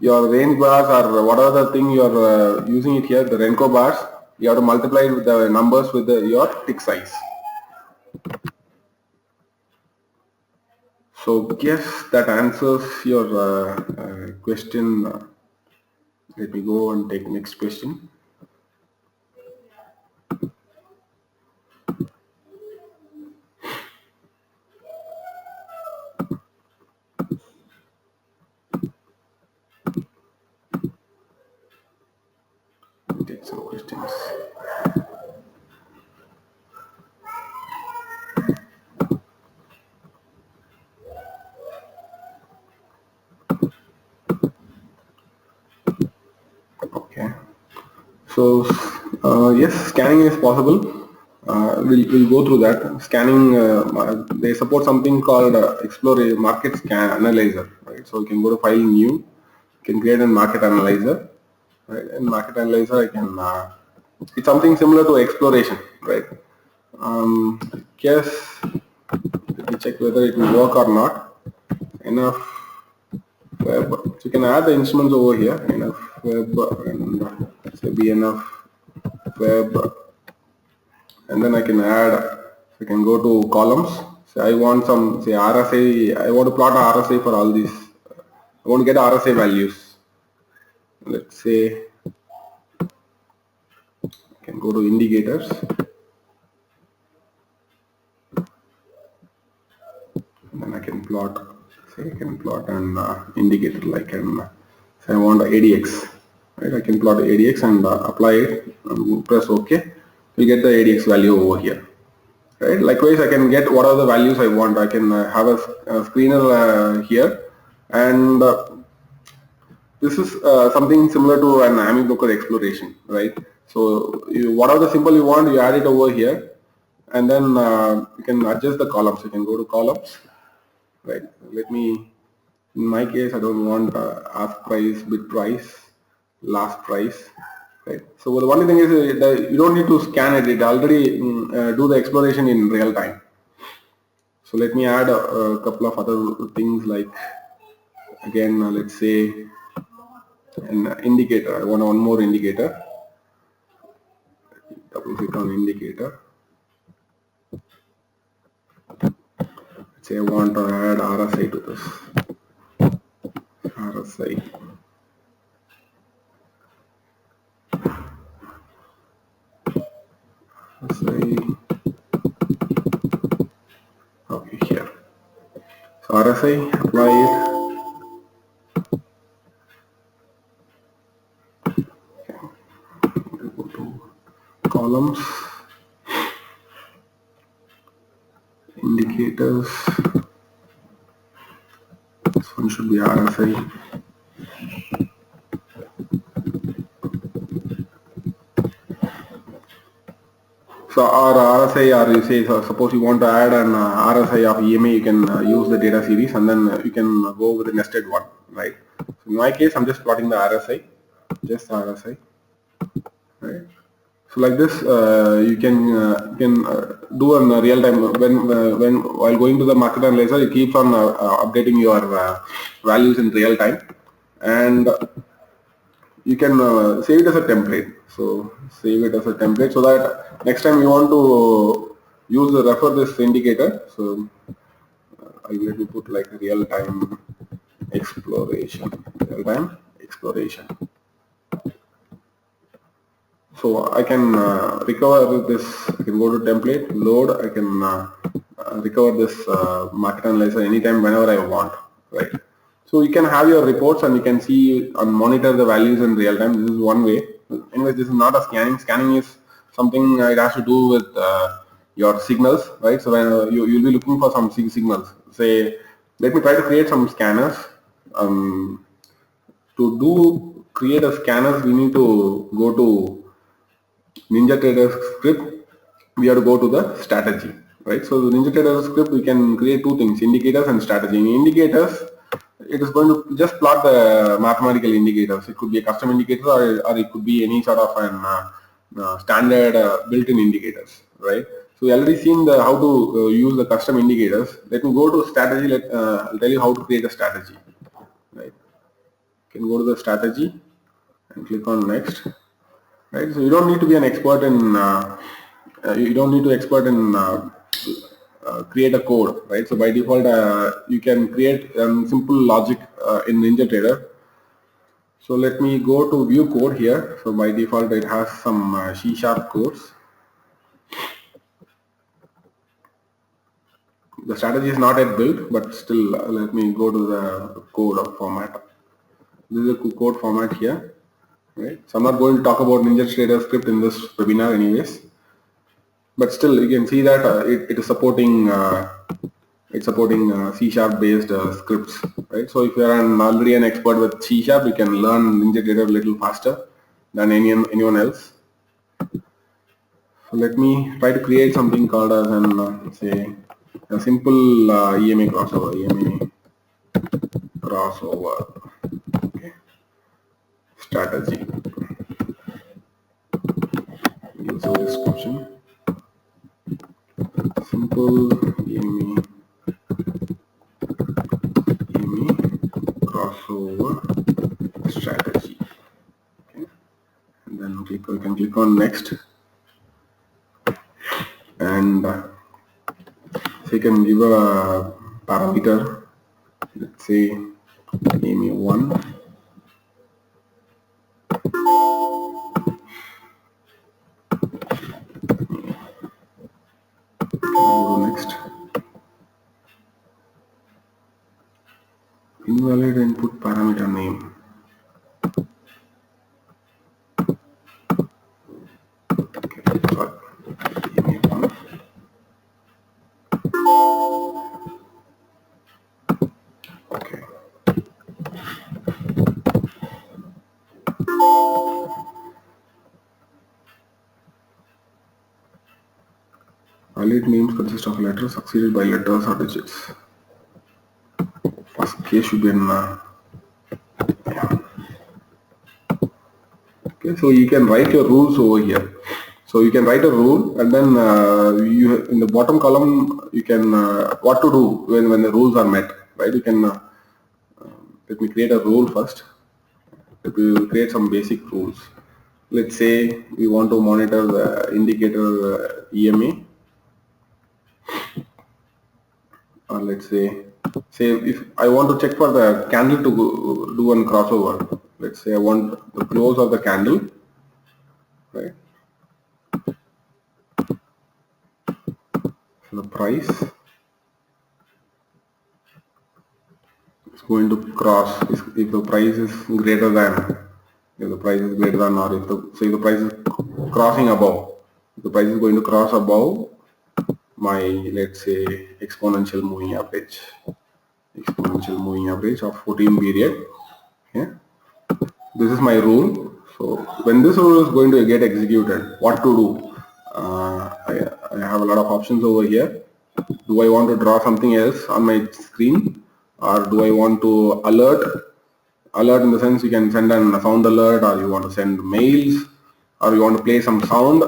your range bars or whatever the thing you are using it here, the Renko bars, you have to multiply with the numbers with your tick size. So yes, that answers your question. Let me go and take next question. Take some questions. Okay. So yes, scanning is possible. We'll go through that. Scanning, they support something called Explore Market Scan Analyzer. Right. So you can go to File New, you can create a Market Analyzer. Right. And Market Analyzer, I can. It's something similar to exploration, right? Guess. Let me check whether it will work or not. Enough web. So you can add the instruments over here. Enough web and say be enough web, and then I can add. I can go to columns. Say I want some say RSA. I want to plot a RSA for all these. I want to get RSA values. Let's say I can go to indicators. And then I can plot. Say I can plot an indicator like an. Say I want ADX. Right, I can plot ADX and apply it and press OK. You get the ADX value over here. Right. Likewise, I can get what are the values I want. I can have a screener here, and this is something similar to an AMI broker exploration, right? So whatever the symbol you want, you add it over here, and then you can adjust the columns. You can go to columns, right? Let me. In my case, I don't want ask price, bid price, last price, right? So the only thing is you don't need to scan it. It already do the exploration in real time. So let me add a couple of other things like, again, let's say an indicator. I want one more indicator. Double click on indicator. Let's say I want to add RSI to this. RSI. Okay, here. So RSI, apply it. Okay. Go to columns. one should be RSI. So our RSI, or you say, so suppose you want to add an RSI of EMA, you can use the data series, and then you can go with the nested one, right? So in my case, I'm just plotting the RSI, just the RSI, right? So like this, you can do in real time. When while going to the market analyzer, it keeps on updating your values in real time, and you can save it as a template. So save it as a template so that next time you want to refer this indicator. So let me put like real time exploration, real time exploration. So I can recover this. I can go to template, load. I can recover this market analyzer anytime, whenever I want, right? So you can have your reports and you can see and monitor the values in real time. This is one way. Anyways, this is not a scanning. Scanning is something it has to do with your signals, right? So when you'll be looking for some signals. Say, let me try to create some scanners. To create a scanners, we need to go to Ninjatrader script. We have to go to the strategy, right? So the Ninjatrader script, we can create two things: indicators and strategy. In indicators, it is going to just plot the mathematical indicators. It could be a custom indicator, or it could be any sort of an standard built-in indicators, right? So we already seen how to use the custom indicators. Let me go to strategy. I'll tell you how to create a strategy, right? You can go to the strategy and click on next, right? So you don't need to be an expert in you don't need to expert in create a code, right? So by default you can create simple logic in Ninjatrader. So let me go to view code here. So by default it has some C# codes. The strategy is not yet built, but still let me go to the code format. This is a code format here, right? So I'm not going to talk about Ninjatrader script in this webinar anyways, but still you can see that it is supporting C# based scripts, right? So if you are already an expert with C#, you can learn Ninjatrader a little faster than anyone else. So let me try to create something called as an say a simple EMA crossover. Okay. Strategy. User description. Simple EMA crossover strategy. Okay. And then we can click on next, and so you can give a parameter. Let's say EMA1. Next. Invalid input parameter name. Okay, sorry. EMA1. Okay. Valid names consist of letters succeeded by letters or digits. First case should be in yeah. Okay, so you can write your rules over here. So you can write a rule, and then you in the bottom column you can what to do when the rules are met, right? You can let me create a rule first. We will create some basic rules. Let's say we want to monitor the indicator EMA, or let's say if I want to check for the candle to do one crossover. Let's say I want the close of the candle, right? So the price is going to cross if the price is greater than, or if the price is crossing above. If the price is going to cross above my, let's say, exponential moving average. exponential moving average of 14 period. Okay. This is my rule. So when this rule is going to get executed, what to do? I have a lot of options over here. Do I want to draw something else on my screen, or do I want to alert in the sense you can send a sound alert, or you want to send mails, or you want to play some sound?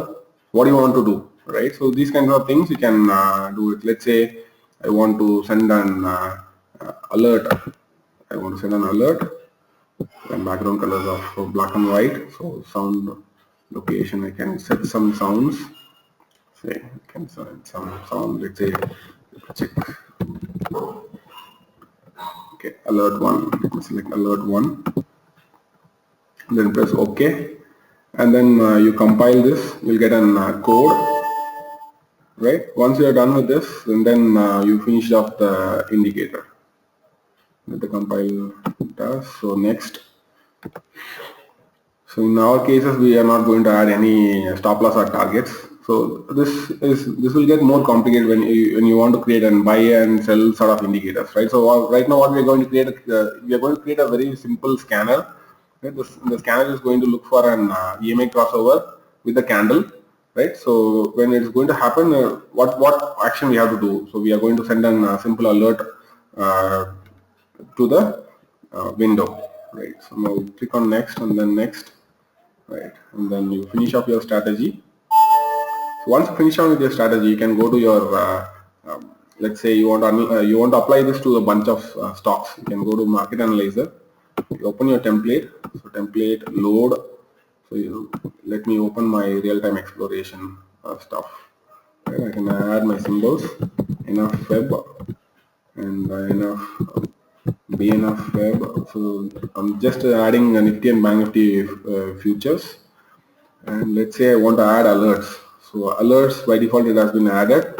What do you want to do, right? So these kinds of things you can do it. Let's say I want to send an alert. I want to send an alert, and background colors of black and white. So sound location, I can set some sounds. Say I can set some sound. Let's say check. Okay, alert 1. Let me select alert 1. Then press OK, and then you compile this. You'll get an code. Right. Once you are done with this, and then you finish off the indicator. Let the compile does. So next. So in our cases, we are not going to add any stop loss or targets. So this will get more complicated when you want to create and buy and sell sort of indicators, right? So right now, what we are going to create, we are going to create a very simple scanner. Right? The scanner is going to look for an EMA crossover with the candle, right? So when it's going to happen, what action we have to do? So we are going to send a simple alert to the window, right? So now click on next and then next, right? And then you finish up your strategy. So once you finish on with your strategy, you can go to your let's say you want to apply this to a bunch of stocks. You can go to Market Analyzer. You open your template. So template load. So let me open my real-time exploration stuff. Right? I can add my symbols, enough web and enough BNF web. So I'm just adding a Nifty and Bank Nifty futures, and let's say I want to add alerts. So alerts by default it has been added.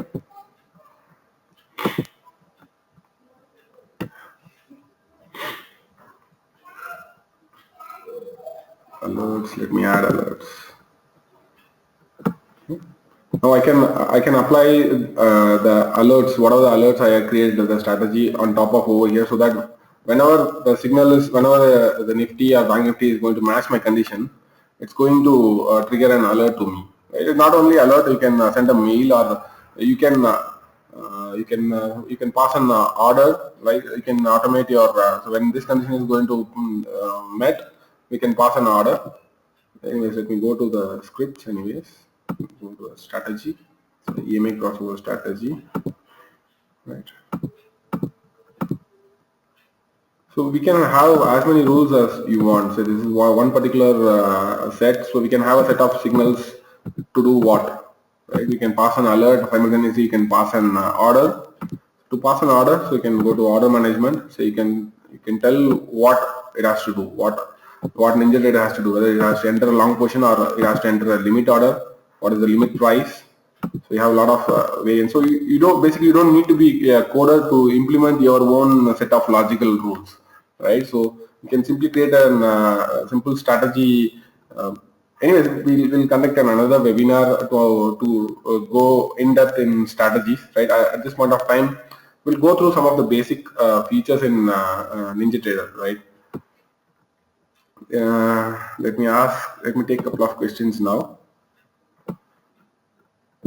Alerts. Let me add alerts. Now I can apply the alerts. What are the alerts I have created the strategy on top of over here, so that whenever the signal is, whenever the Nifty or Bank Nifty is going to match my condition, it's going to trigger an alert to me. Right? Not only alert, you can send a mail, or you can pass an order. Right? You can automate your. So when this condition is going to met, we can pass an order. Anyways, let me go to the scripts. Anyways, go to a strategy. So EMA crossover strategy. Right. So we can have as many rules as you want. So this is one particular set. So we can have a set of signals to do what, right? We can pass an alert simultaneously. You can pass an order. To pass an order, so you can go to order management. So you can tell what it has to do, what Ninjatrader has to do, whether it has to enter a long position or it has to enter a limit order. What is the limit price? So you have a lot of variants. So you don't need to be a coder to implement your own set of logical rules, right? So you can simply create a simple strategy. Anyways, we'll conduct another webinar to go in depth in strategies, right? At this point of time, we'll go through some of the basic features in Ninjatrader, right? Let me take a couple of questions now.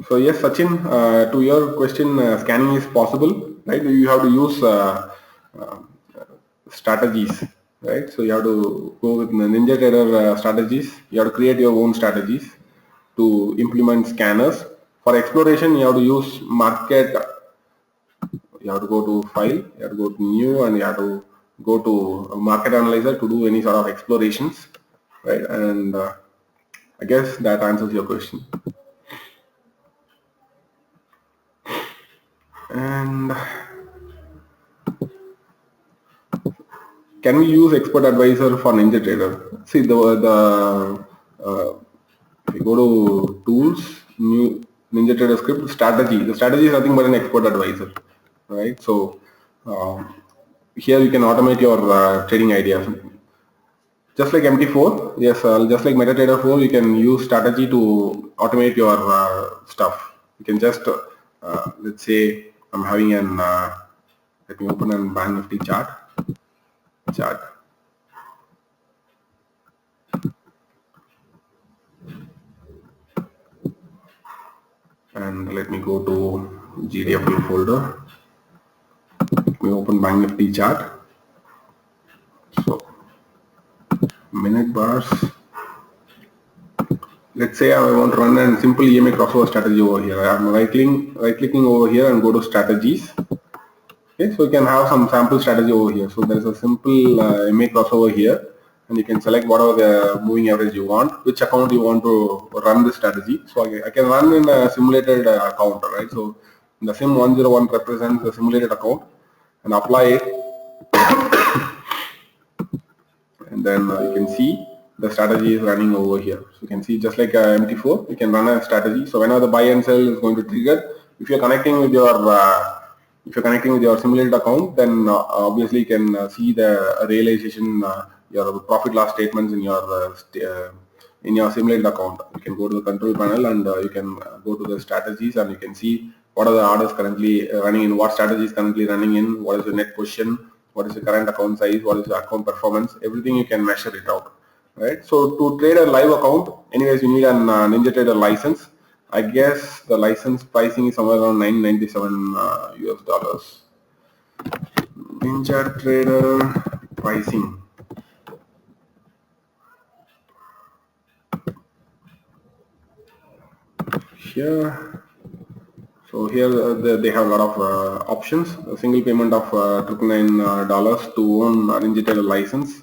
So yes, Sachin, to your question, scanning is possible, right? You have to use strategies, right? So you have to go with Ninjatrader strategies. You have to create your own strategies to implement scanners. For exploration, you have to use market. You have to go to file, you have to go to new, and you have to go to Market Analyzer to do any sort of explorations, right? And I guess that answers your question. And can we use Expert Advisor for Ninjatrader? See, if you go to Tools, New Ninjatrader Script, Strategy. The strategy is nothing but an Expert Advisor, right? So here you can automate your trading ideas. Just like MT4, yes, just like MetaTrader 4, you can use strategy to automate your stuff. You can just, let's say I'm having an Let me open a Bank Nifty chart. And let me go to GDFL folder. Let me open Bank Nifty chart. So minute bars. Let's say I want to run a simple EMA crossover strategy over here. I'm right clicking over here and go to strategies. Okay, so you can have some sample strategy over here. So there is a simple EMA crossover here, and you can select whatever the moving average you want, which account you want to run this strategy. So I can run in a simulated account, right? So the sim 101 represents the simulated account, and apply it, and then you can see the strategy is running over here. So you can see just like MT4, you can run a strategy. So whenever the buy and sell is going to trigger, if you're connecting with your simulated account, then obviously you can see the realization, your profit loss statements in your simulated account. You can go to the control panel and you can go to the strategies, and you can see what are the orders currently running in, what strategy is currently running in, what is the net position, what is the current account size, what is the account performance, everything you can measure it out, right? So to trade a live account, anyways, you need an Ninjatrader license. I guess the license pricing is somewhere around $997 US. Ninjatrader pricing. Here, so here they have a lot of options. A single payment of $999 to own a Ninjatrader license,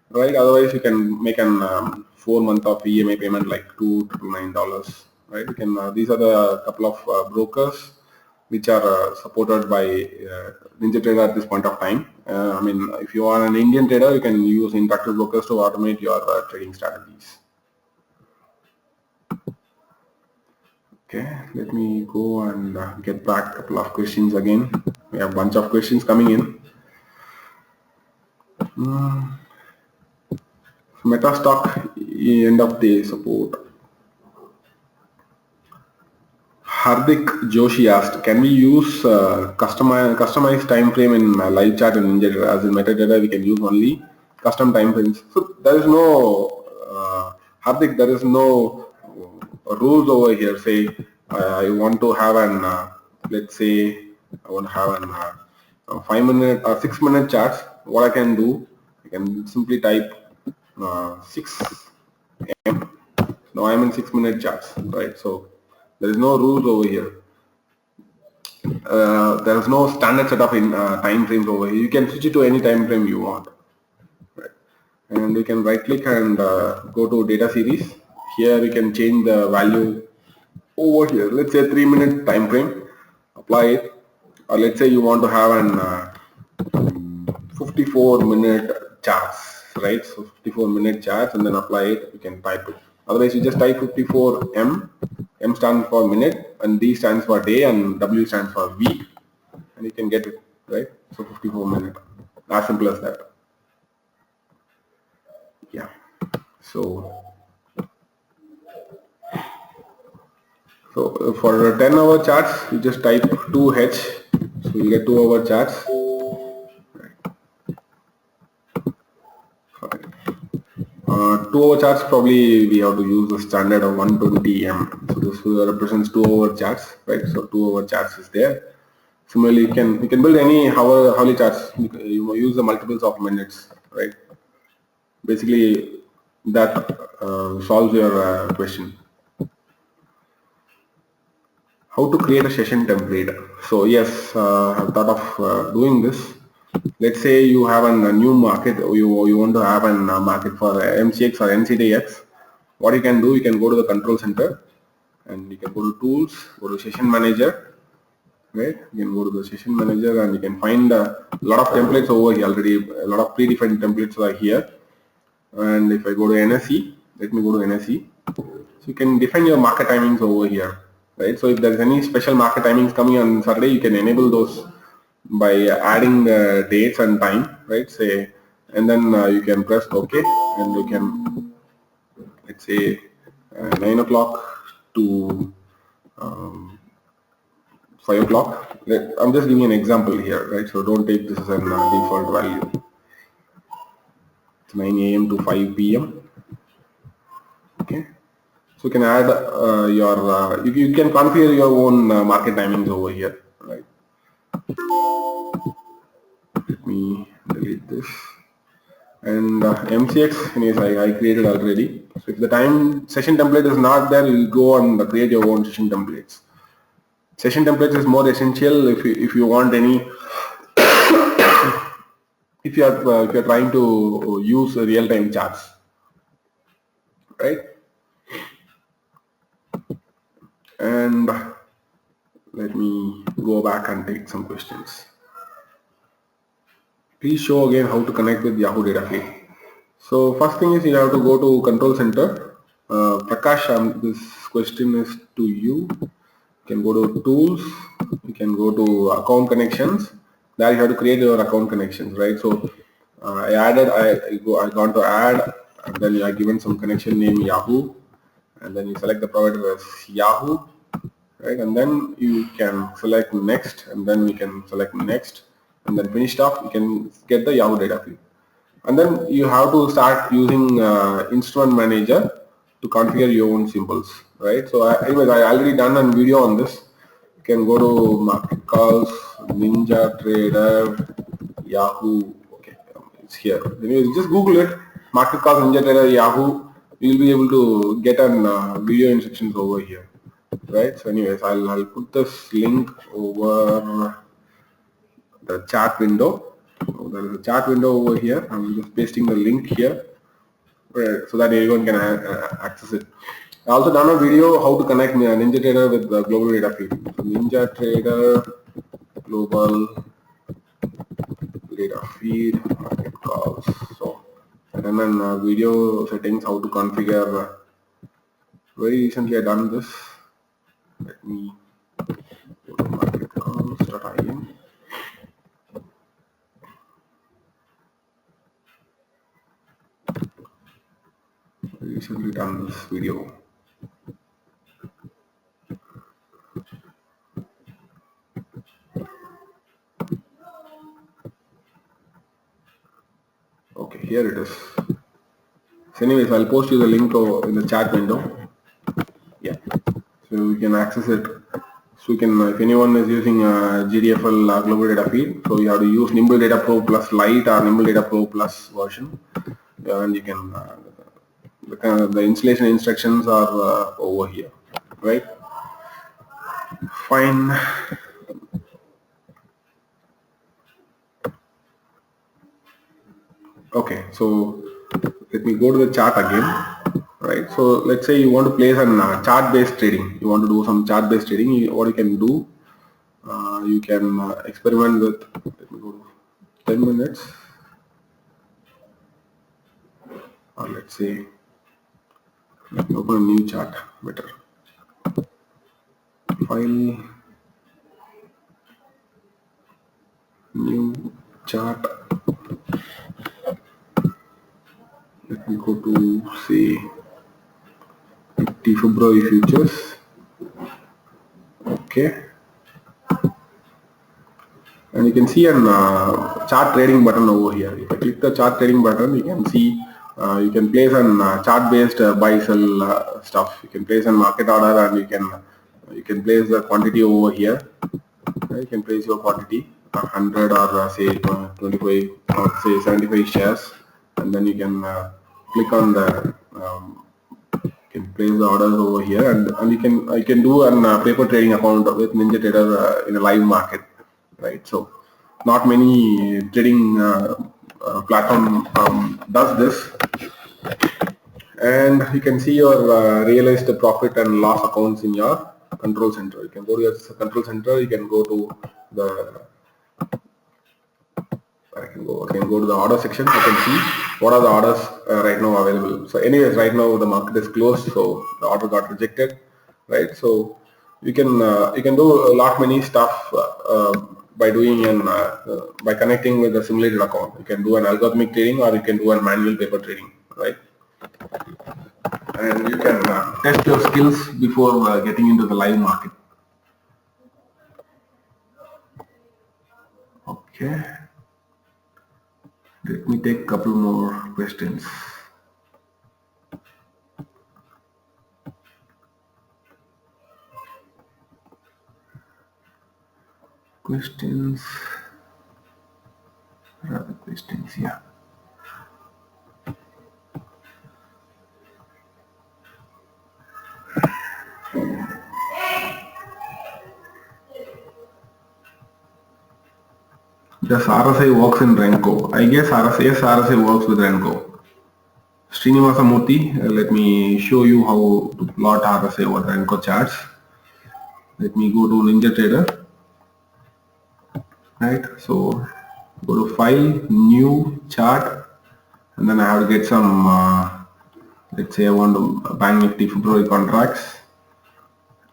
right? Otherwise, you can make an 4-month of EMI payment like $299, right? You can. These are the couple of brokers which are supported by Ninjatrader at this point of time. I mean, if you are an Indian trader, you can use Interactive Brokers to automate your trading strategies. Okay, let me go and get back a couple of questions again. We have a bunch of questions coming in. Metastock end of day support. Hardik Joshi asked, can we use customized time frame in live chat in Ninjatrader? As in metadata, we can use only custom time frames. So there is no Hardik, there is no rules over here. Say I want to have an let's say I want to have an 5-minute or 6-minute charts. What I can do, I can simply type 6 m. Now I'm in 6-minute charts, right? So there is no rules over here. There is no standard set of time frames over here. You can switch it to any time frame you want, right? And you can right click and go to data series. Here we can change the value over here. Let's say 3-minute time frame, apply it, or let's say you want to have an 54-minute charts, right? So 54-minute charts, and then apply it. You can type it. Otherwise, you just type 54M. M stands for minute, and D stands for day, and W stands for week, and you can get it, right? So 54 minute, as simple as that. Yeah. So for 10-hour charts, you just type 2H, so you get 2-hour charts. 2-hour charts, probably we have to use the standard of 120M. So this represents 2-hour charts, right? So 2-hour charts is there. Similarly, you can build any hourly charts. You use the multiples of minutes, right? Basically, that solves your question. How to create a session template? So yes, I've thought of doing this. Let's say you have a new market, or you want to have a market for MCX or NCDX. What you can do, you can go to the control center, and you can go to tools, go to session manager, right? You can go to the session manager, and you can find a lot of templates over here already. A lot of predefined templates are here. And if I go to NSE, let me go to NSE. So you can define your market timings over here, right? So if there's any special market timings coming on Saturday, you can enable those by adding the dates and time, right? Say, and then you can press OK, and you can, let's say 9 o'clock to 5 5 o'clock. I'm just giving an example here, right? So don't take this as a default value. It's 9 a.m. to 5 p.m. Okay. So you can add you can configure your own market timings over here, right? Let me delete this. And MCX, anyways, I created already. So if the time session template is not there, you go and create your own session templates. Session templates is more essential if you want any if you are trying to use real-time charts, right? And let me go back and take some questions. Please show again how to connect with Yahoo data feed. So first thing is you have to go to control center. Prakash, this question is to you. You can go to tools. You can go to account connections. There you have to create your account connections, right? So I gone to add, and then I given some connection name Yahoo, and then you select the provider as Yahoo, right? And then you can select next, and then we can select next, and then finished off. You can get the Yahoo data feed, and then you have to start using instrument manager to configure your own symbols, right? So anyways, I already done a video on this. You can go to market calls, Ninjatrader, Yahoo. Okay, it's here. Anyways, just Google it. Market calls Ninjatrader, Yahoo. You'll be able to get an video instructions over here, right? So anyways, I'll put this link over the chat window. So there is a chat window over here. I'm just pasting the link here, right, so that everyone can access it. I also done a video how to connect Ninjatrader with the global data feed. So Ninjatrader global data feed market calls. So I done a video settings how to configure. Very recently I done this. Let me go to market calls.in. Recently done this video. Okay, here it is. So anyways, I'll post you the link in the chat window. Yeah, so you can access it. So you can, if anyone is using GDFL global data feed, so you have to use Nimble Data Pro Plus Lite or Nimble Data Pro Plus version, and you can the installation instructions are over here, right? Fine. Okay, so let me go to the chart again, right? So let's say you want to place an chart-based trading. You want to do some chart-based trading. What you can do, you can experiment with. Let me go to 10 minutes, or let's say let me open a new chart. Better file, new chart. Let me go to say 50 February futures. Okay, and you can see an chart trading button over here. If I click the chart trading button, you can see you can place an chart based buy sell stuff. You can place a market order, and you can place the quantity over here. You can place your quantity 100 or say 25 or say 75 shares, and then you can click on the you can place the orders over here, and you can do an paper trading account with Ninjatrader in a live market, right? So not many trading platform does this, and you can see your realized profit and loss accounts in your control center. You can go to your control center. You can go to the I can go to the order section. I can see what are the orders right now available. So anyways, right now the market is closed, so the order got rejected, right? So you can do a lot many stuff by doing by connecting with a simulated account. You can do an algorithmic trading, or you can do a manual paper trading, right? And you can test your skills before getting into the live market. Okay, let me take a couple more questions. Questions, rather questions, yeah. Does RSI works in Renko? I guess RSI, yes, RSI works with Renko. Srinivasa Murthy, let me show you how to plot RSI over Renko charts. Let me go to Ninjatrader. Right, so go to File, New Chart, and then I have to get some, let's say I want to Bank Nifty February contracts,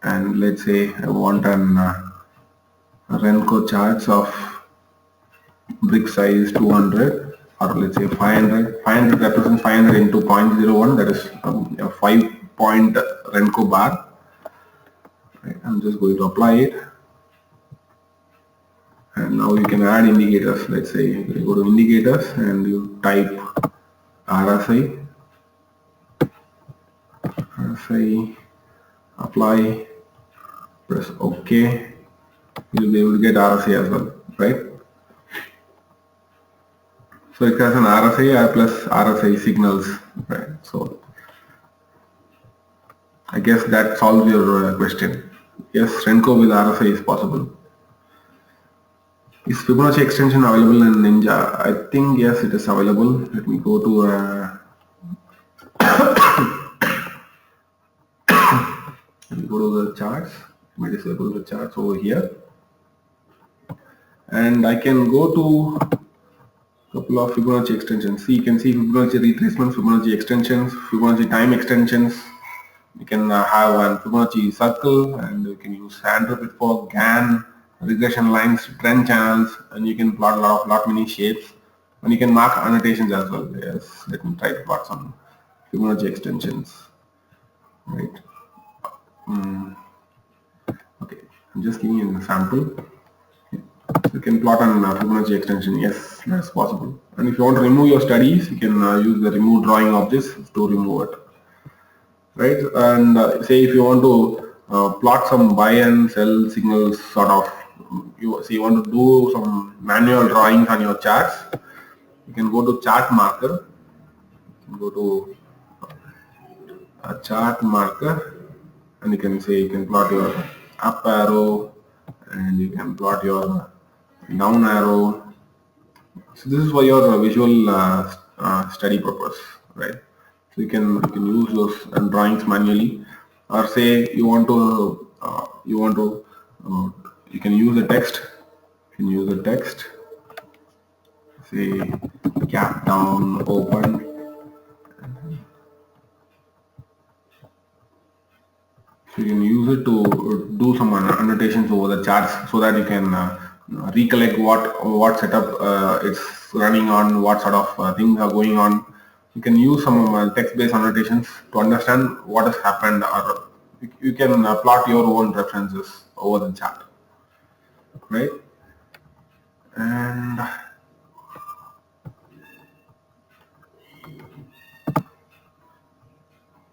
and let's say I want an Renko charts of brick size 200, or let's say 500. 500 represents 500 into 0.01, that is a 5-point Renko bar. Right, I'm just going to apply it. And now you can add indicators. Let's say you go to indicators and you type RSI, apply, press OK. You'll be able to get RSI as well, right? So it has an RSI plus RSI signals, right? So I guess that solves your question. Yes, Renko with RSI is possible. Is Fibonacci extension available in Ninja? I think yes, it is available. Let me go to the charts. Let me disable the charts over here, and I can go to a couple of Fibonacci extensions. See, you can see Fibonacci retracement, Fibonacci extensions, Fibonacci time extensions. You can have a Fibonacci circle, and you can use hand for GAN, regression lines, trend channels, and you can plot lot many shapes, and you can mark annotations as well. Yes, let me try to plot some Fibonacci extensions. Right. Okay, I'm just giving you an example. You can plot an Fibonacci extension. Yes, that's possible. And if you want to remove your studies, you can use the remove drawing objects to remove it. Right, and say if you want to plot some buy and sell signals, sort of, you want to do some manual drawings on your charts, you can go to chart marker, go to a chart marker, and you can say you can plot your up arrow, and you can plot your down arrow. So this is for your visual study purpose, right? So you can use those drawings manually, or say you want to you can use the text. You can use the text. Say gap down, open. So you can use it to do some annotations over the charts, so that you can recollect what setup it's running on, what sort of things are going on. You can use some text-based annotations to understand what has happened, or you can plot your own references over the chart, right? And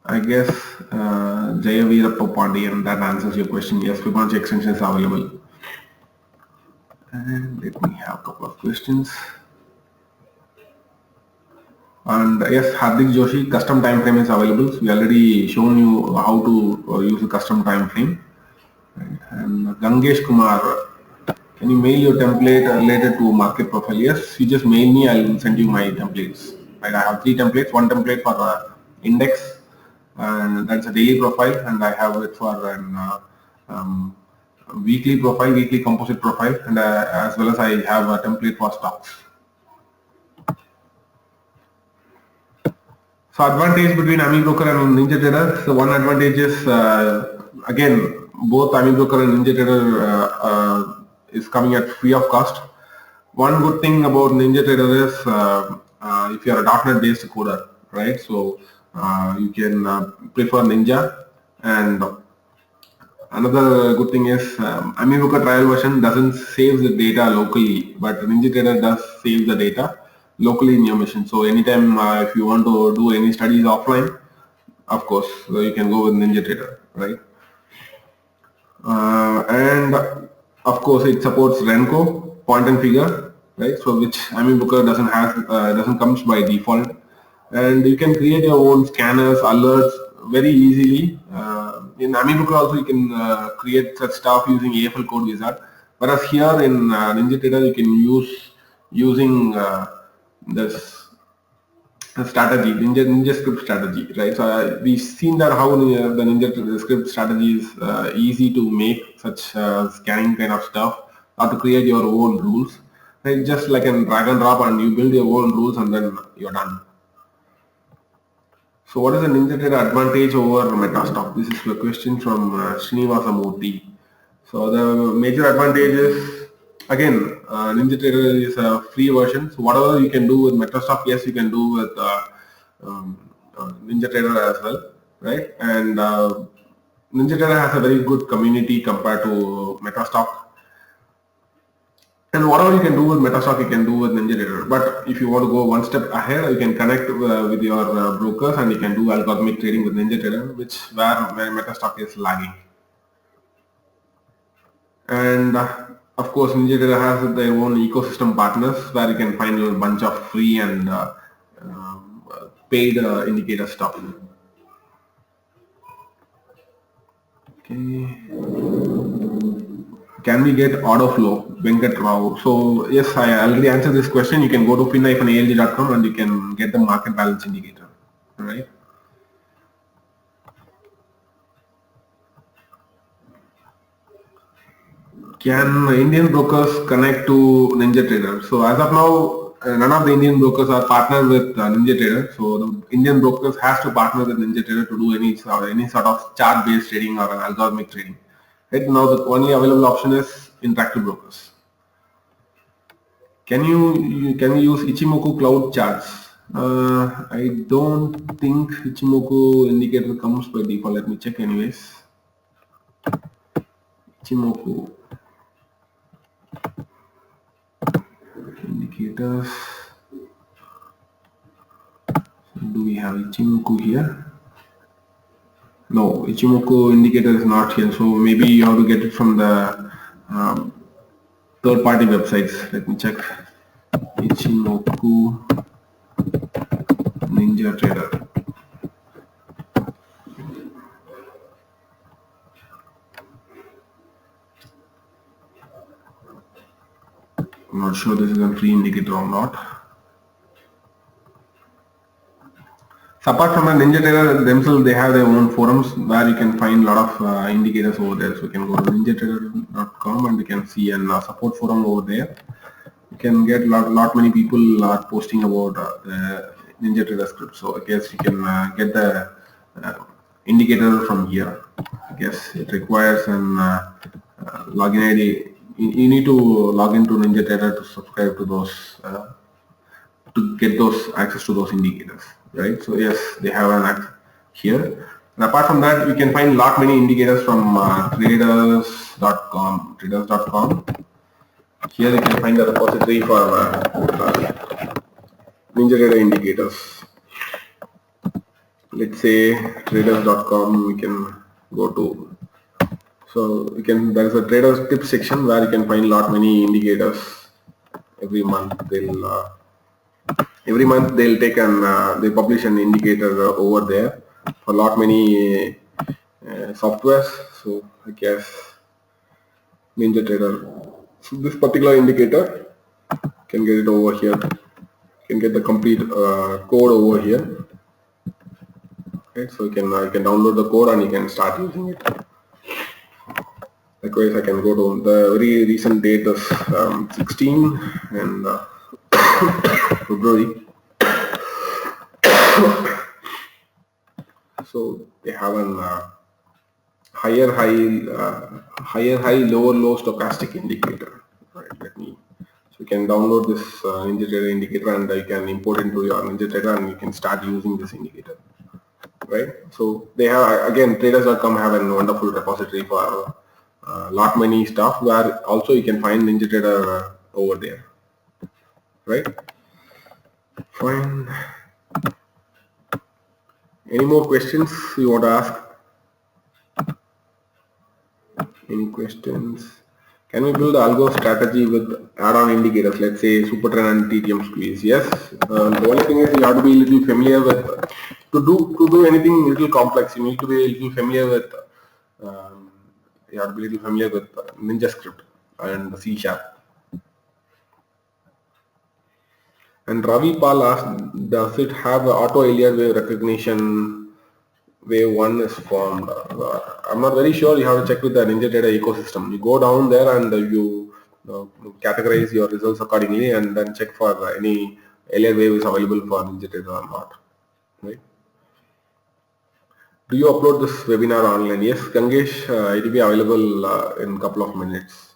I guess Jayaveerappa Pandiyan, that answers your question. Yes, Fibonacci extension is available. And let me have a couple of questions. And yes, Hardik Joshi, custom time frame is available. So we already shown you how to use a custom time frame. Right. And Gangesh Kumar, can you mail your template related to market profile? Yes, you just mail me, I'll send you my templates. Right, I have 3 templates. One template for index, and that's a daily profile, and I have it for an weekly profile, weekly composite profile, and as well as I have a template for stocks. So advantage between AmiBroker and Ninjatrader. So one advantage is again, both AmiBroker and Ninjatrader is coming at free of cost. One good thing about Ninjatrader is if you are a .NET based coder, right? So you can prefer Ninja, and Another good thing is AmiBooker trial version doesn't save the data locally, but Ninjatrader does save the data locally in your machine. So anytime if you want to do any studies offline, of course you can go with Ninjatrader, right? And of course it supports Renko point and figure, right? So which AmiBooker doesn't have, doesn't comes by default, and you can create your own scanners, alerts very easily. In AmiBooker also you can create such stuff using AFL code wizard, whereas here in Ninjatrader you can use using this strategy, Ninja script strategy, right? So we've seen that how the Ninja script strategy is easy to make such scanning kind of stuff, or to create your own rules, right? Just like a drag and drop, and you build your own rules, and then you're done. So what is the Ninjatrader advantage over Metastock? This is a question from Srinivasa Murthy. So the major advantage is, again, Ninjatrader is a free version. So whatever you can do with Metastock, yes, you can do with Ninjatrader as well, right? And Ninjatrader has a very good community compared to Metastock. And whatever you can do with Metastock, you can do with Ninjatrader. But if you want to go one step ahead, you can connect with your brokers, and you can do algorithmic trading with Ninjatrader, where Metastock is lagging. And of course, Ninjatrader has their own ecosystem partners where you can find a bunch of free and paid indicator stuff. Okay. Can we get order flow? Venkat Rao. So yes, I already answered this question. You can go to fin-alg.com and you can get the market balance indicator. All right. Can Indian brokers connect to Ninjatrader? So as of now, none of the Indian brokers are partnered with Ninjatrader. So the Indian brokers has to partner with Ninjatrader to do any sort of chart-based trading or algorithmic trading. Right now, the only available option is interactive brokers. Can we use Ichimoku cloud charts? I don't think Ichimoku indicator comes by default. Let me check anyways. Ichimoku indicators. Do we have Ichimoku here? No, Ichimoku indicator is not here. So maybe you have to get it from the third-party websites. Let me check. Ichimoku Ninjatrader. I'm not sure this is a free indicator or not. So apart from the Ninjatrader themselves, they have their own forums where you can find a lot of indicators over there. So you can go to ninjatrader.com and you can see a support forum over there. You can get lot many people are posting about the Ninjatrader script. So I guess you can get the indicator from here. I guess it requires an login ID. You need to log into Ninjatrader to subscribe to those to get those access to those indicators, right? So yes, they have an act here. And apart from that, you can find lot many indicators from traders.com. Here you can find the repository for Ninjatrader indicators. Let's say traders.com. We can go to. So you can. There is a traders tips section where you can find lot many indicators. Every month they'll take and they publish an indicator over there for lot many softwares. So I guess Ninjatrader. So this particular indicator, can get it over here. You can get the complete code over here. Okay, so you can download the code and you can start using it. Likewise, I can go to the very recent date is 16 and February. So they have an higher high, lower low stochastic indicator. Right, so you can download this Ninjatrader indicator and you can import into your Ninjatrader and you can start using this indicator. right? So they have, again, traders.com have a wonderful repository for lot many stuff, where also you can find NinjaTrader over there, right? Fine. Any more questions you want to ask? Any questions? Can we build algo strategy with add-on indicators, let's say super trend and TTM squeeze? Yes. The only thing is you have to be a little familiar with, to do anything little complex, you need to be a little familiar with um, you have to be a little familiar with Ninja script and C#. And Ravi Pal asked, does it have auto Elliott wave recognition? Wave 1 is formed. I'm not very sure. You have to check with the Ninjatrader ecosystem. You go down there and you categorize your results accordingly, and then check for any Elliott wave is available for Ninjatrader or not. Right? Do you upload this webinar online? Yes, Gangesh, it will be available in a couple of minutes.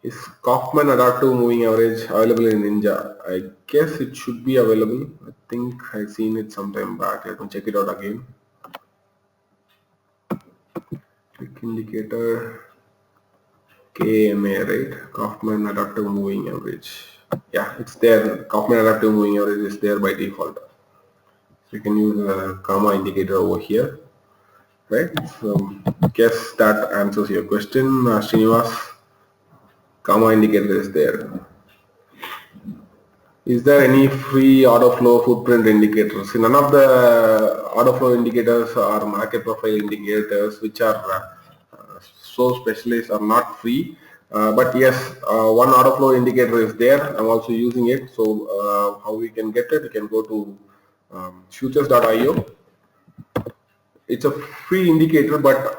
Is Kaufman adaptive moving average available in Ninja? I guess it should be available. I think I've seen it sometime back. I can check it out again. Click indicator, KMA, right? Kaufman adaptive moving average. Yeah, it's there. Kaufman adaptive moving average is there by default. So you can use a comma indicator over here, right? So guess that answers your question, Srinivas. Comma indicator is there. Is there any free order flow footprint indicators? None of the order flow indicators or market profile indicators which are so specialized are not free. But yes, one order flow indicator is there. I'm also using it. So how we can get it? You can go to futures.io. It's a free indicator, but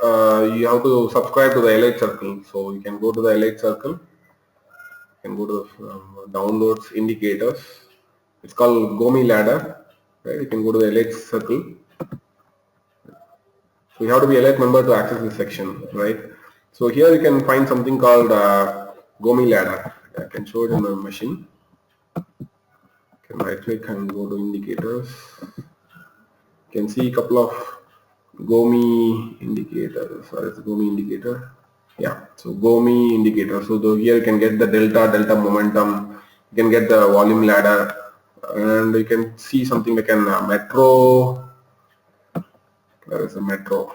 you have to subscribe to the Elite Circle. So you can go to the Elite Circle. You can go to downloads indicators. It's called Gomi ladder, right? You can go to the Elite Circle. So you have to be Elite member to access this section, right? So here you can find something called Gomi ladder. I can show it in my machine. You can right click and go to indicators. You can see a couple of Gomi indicators. What is the Gomi indicator? Yeah, so Gomi indicator. So here you can get the delta momentum. You can get the volume ladder, and you can see something like a metro. Where is the metro?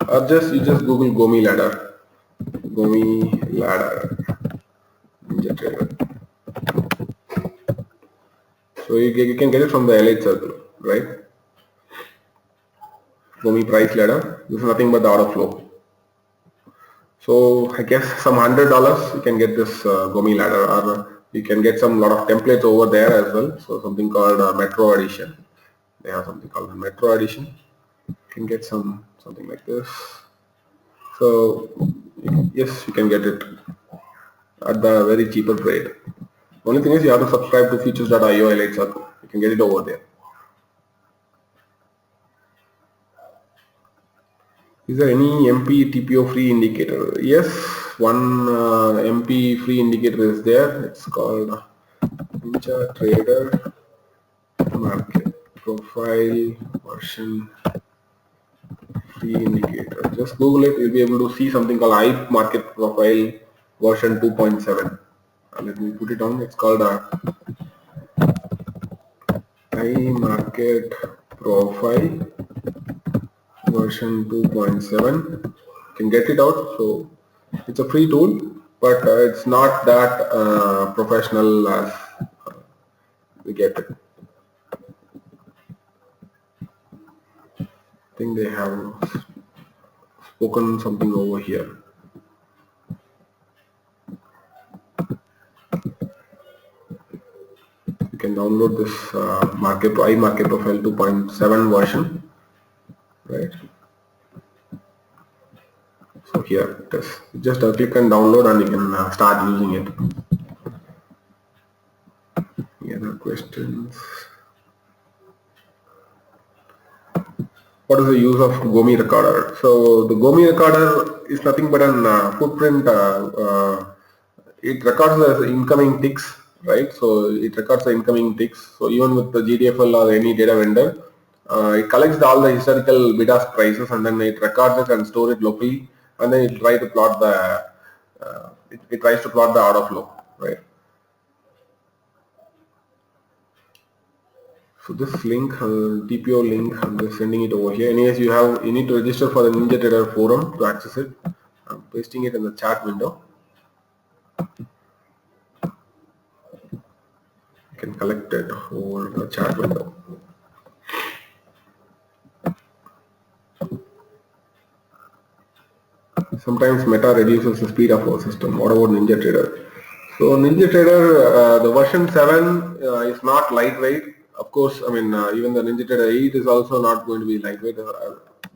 Or you just Google Gomi ladder. Gomi ladder. Ninjatrader. So you can get it from the Elite Circle, right? Gomi price ladder. This is nothing but the order flow. So I guess some $100 you can get this Gomi ladder, or you can get some lot of templates over there as well. So something called Metro Edition. They have something called the Metro Edition. You can get something like this. So yes, you can get it at the very cheaper rate. Only thing is you have to subscribe to futures.io Elite Circle. You can get it over there. Is there any MP TPO free indicator? Yes, one MP free indicator is there. It's called Ninjatrader Market Profile Version Free Indicator. Just Google it. You'll be able to see something called I Market Profile Version 2.7. Let me put it down. It's called I Market Profile Version 2.7. You can get it out. So it's a free tool, but it's not that professional as we get it. I think they have spoken something over here. You can download this I Market Profile 2.7 version, right? So here it is. Just click and download, and you can start using it. Any other questions? What is the use of Gomi recorder? So the Gomi recorder is nothing but an footprint. It records the incoming ticks right? So it records the incoming ticks. So even with the GDFL or any data vendor, it collects all the historical bid ask prices and then it records it and store it locally, and then it tries to plot the it tries to plot the order flow, right? So this link, TPO link, I'm just sending it over here. Anyways, you need to register for the Ninjatrader forum to access it. I'm pasting it in the chat window. You can collect it over the chat window. Sometimes Meta reduces the speed of our system. What about Ninjatrader? So Ninjatrader, the version 7 is not lightweight. Of course, I mean, even the Ninjatrader 8 is also not going to be lightweight.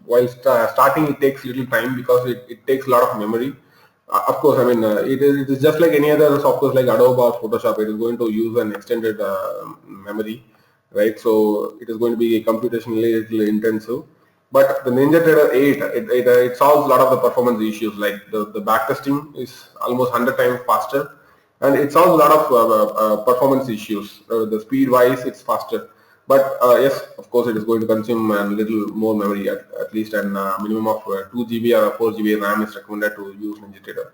While starting, it takes little time because it takes a lot of memory. Of course, I mean, it is just like any other software like Adobe or Photoshop. It is going to use an extended memory, right? So it is going to be computationally a little intensive. But the Ninjatrader 8, it solves a lot of the performance issues, like the backtesting is almost 100 times faster, and it solves a lot of performance issues. The speed wise, it's faster. But yes, of course, it is going to consume a little more memory, at least a minimum of 2 GB or 4 GB RAM is recommended to use Ninjatrader.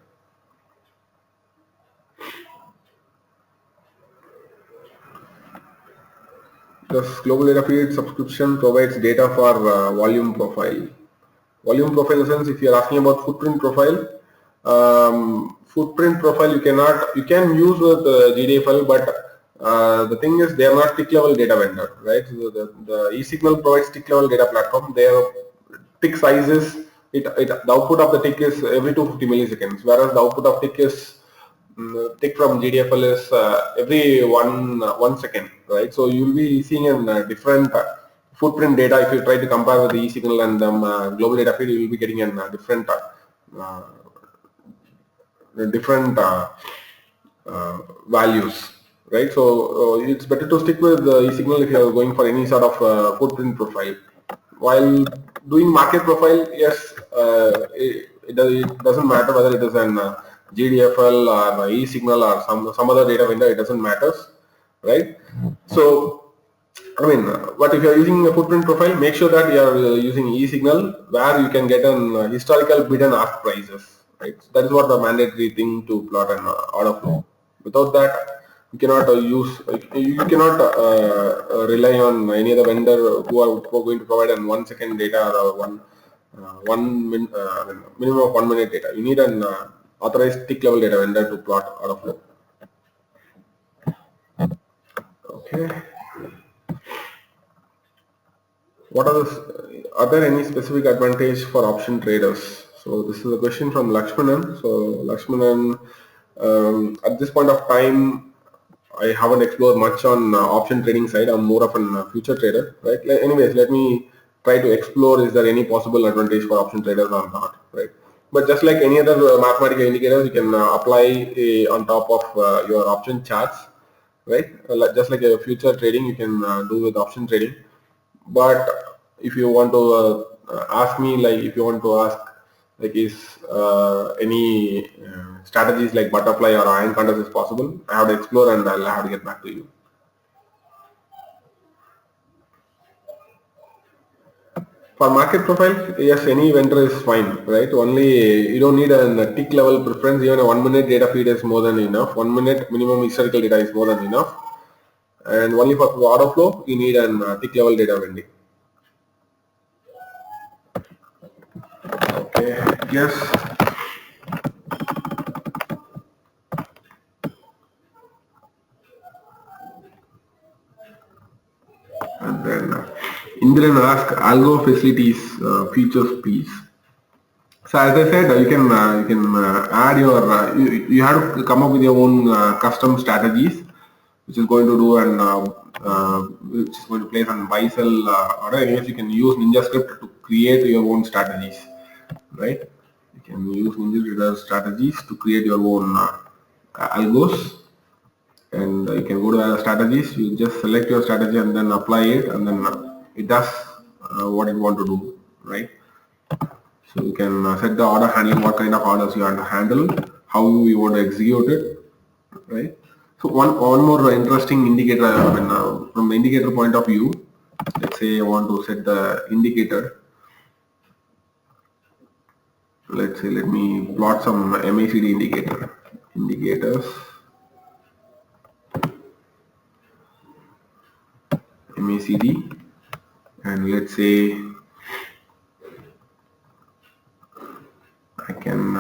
The global data feed subscription provides data for volume profile. Volume profile in the sense, if you are asking about footprint profile, you can use with GDFL, but the thing is they are not tick level data vendor, right? So the eSignal provides tick level data platform. Their tick sizes, the output of the tick is every 250 milliseconds, whereas the output of tick is tick from GDFL is every 1 second, right? So you will be seeing a different footprint data. If you try to compare with the eSignal and global data feed, you will be getting a uh, different values, right? So it's better to stick with the eSignal if you are going for any sort of footprint profile. While doing market profile, yes, it doesn't matter whether it is an GDFL or eSignal or some other data vendor. It doesn't matter, right? So I mean, but if you are using a footprint profile, make sure that you are using eSignal where you can get an historical bid and ask prices, right? So that is what the mandatory thing to plot an order flow. Without that, you cannot you cannot rely on any other vendor who are going to provide an 1 second data or minimum of 1 minute data. You need an authorized tick level data vendor to plot order flow. Okay. Are there any specific advantage for option traders? So this is a question from Lakshmanan. So Lakshmanan, at this point of time, I haven't explored much on option trading side. I'm more of a future trader, right? Anyways, let me try to explore, is there any possible advantage for option traders or not, right? But just like any other mathematical indicators, you can apply on top of your option charts, right? Just like a future trading, you can do with option trading. But if you want to ask me, like if you want to ask like is any strategies like butterfly or iron contest is possible, I have to explore and I'll have to get back to you. For market profile, yes, any vendor is fine, right? Only you don't need a tick level preference. Even a 1 minute data feed is more than enough. 1 minute minimum historical data is more than enough. And only for order flow, you need an tick level data vending. Okay, yes. And then Indiran asked algo facilities features piece. So as I said, you can add your you have to come up with your own custom strategies, which is going to do and which is going to place on buy sell order. Anyways, you can use Ninjascript to create your own strategies, right? You can use Ninjatrader strategies to create your own algos, and you can go to strategies. You just select your strategy and then apply it, and then it does what you want to do, right? So you can set the order handling, what kind of orders you want to handle, how you want to execute it, right? So one more interesting indicator, from the indicator point of view, let's say I want to set the indicator. Let's say let me plot some MACD indicators. MACD, and let's say I can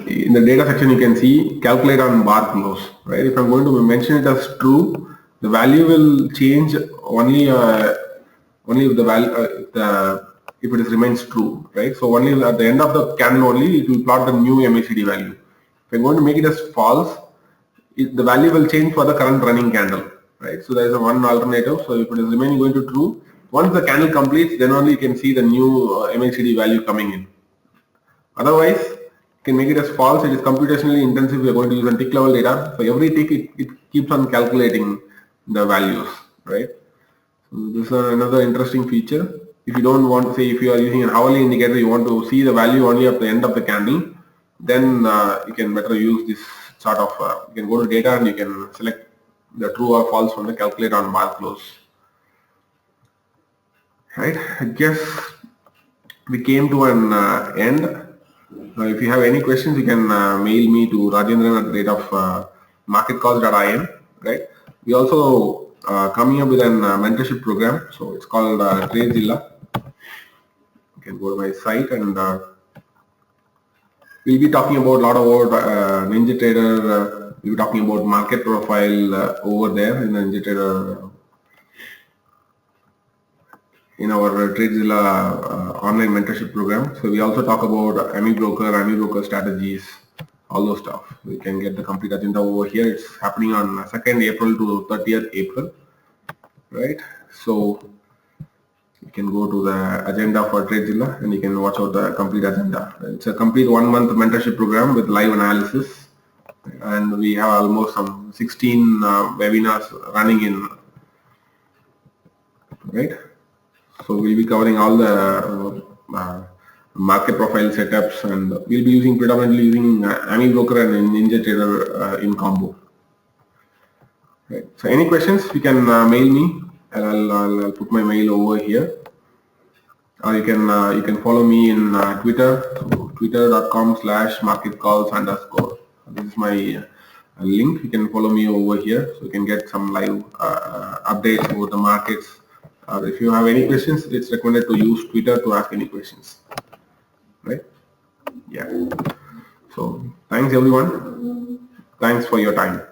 in the data section you can see calculate on bar close, right? If I'm going to mention it as true, the value will change only if the value if it remains true, right? So only at the end of the candle only it will plot the new MACD value. If I'm going to make it as false, the value will change for the current running candle, right? So there is a one alternative. So if it is remaining going to true, once the candle completes, then only you can see the new MACD value coming in. Otherwise, you can make it as false. It is computationally intensive. We are going to use a tick level data. For every tick, it keeps on calculating the values, right? So this is another interesting feature. If you don't want to say, if you are using an hourly indicator, you want to see the value only at the end of the candle, then you can better use this sort of, you can go to data and you can select the true or false from the calculator on bar close. Right, I guess we came to an end. If you have any questions, you can mail me to rajendran@marketcalls.in. Right. We also coming up with an mentorship program. So it's called TradeZilla. You can go to my site and we'll be talking about a lot about Ninjatrader. We'll be talking about market profile over there in Ninjatrader. In our TradeZilla online mentorship program. So we also talk about AMI broker strategies, all those stuff. We can get the complete agenda over here. It's happening on 2nd April to 30th April, right? So you can go to the agenda for TradeZilla and you can watch out the complete agenda. It's a complete 1 month mentorship program with live analysis, and we have almost some 16 webinars running in, right? So we'll be covering all the market profile setups, and we'll be using predominantly using AMI broker and Ninjatrader in combo. Right. So any questions, you can mail me, and I'll put my mail over here, or you can follow me in Twitter, so twitter.com/marketcalls_. This is my link. You can follow me over here, so you can get some live updates about the markets. If you have any questions, it's recommended to use Twitter to ask any questions, right? Yeah. So thanks everyone. Thanks for your time.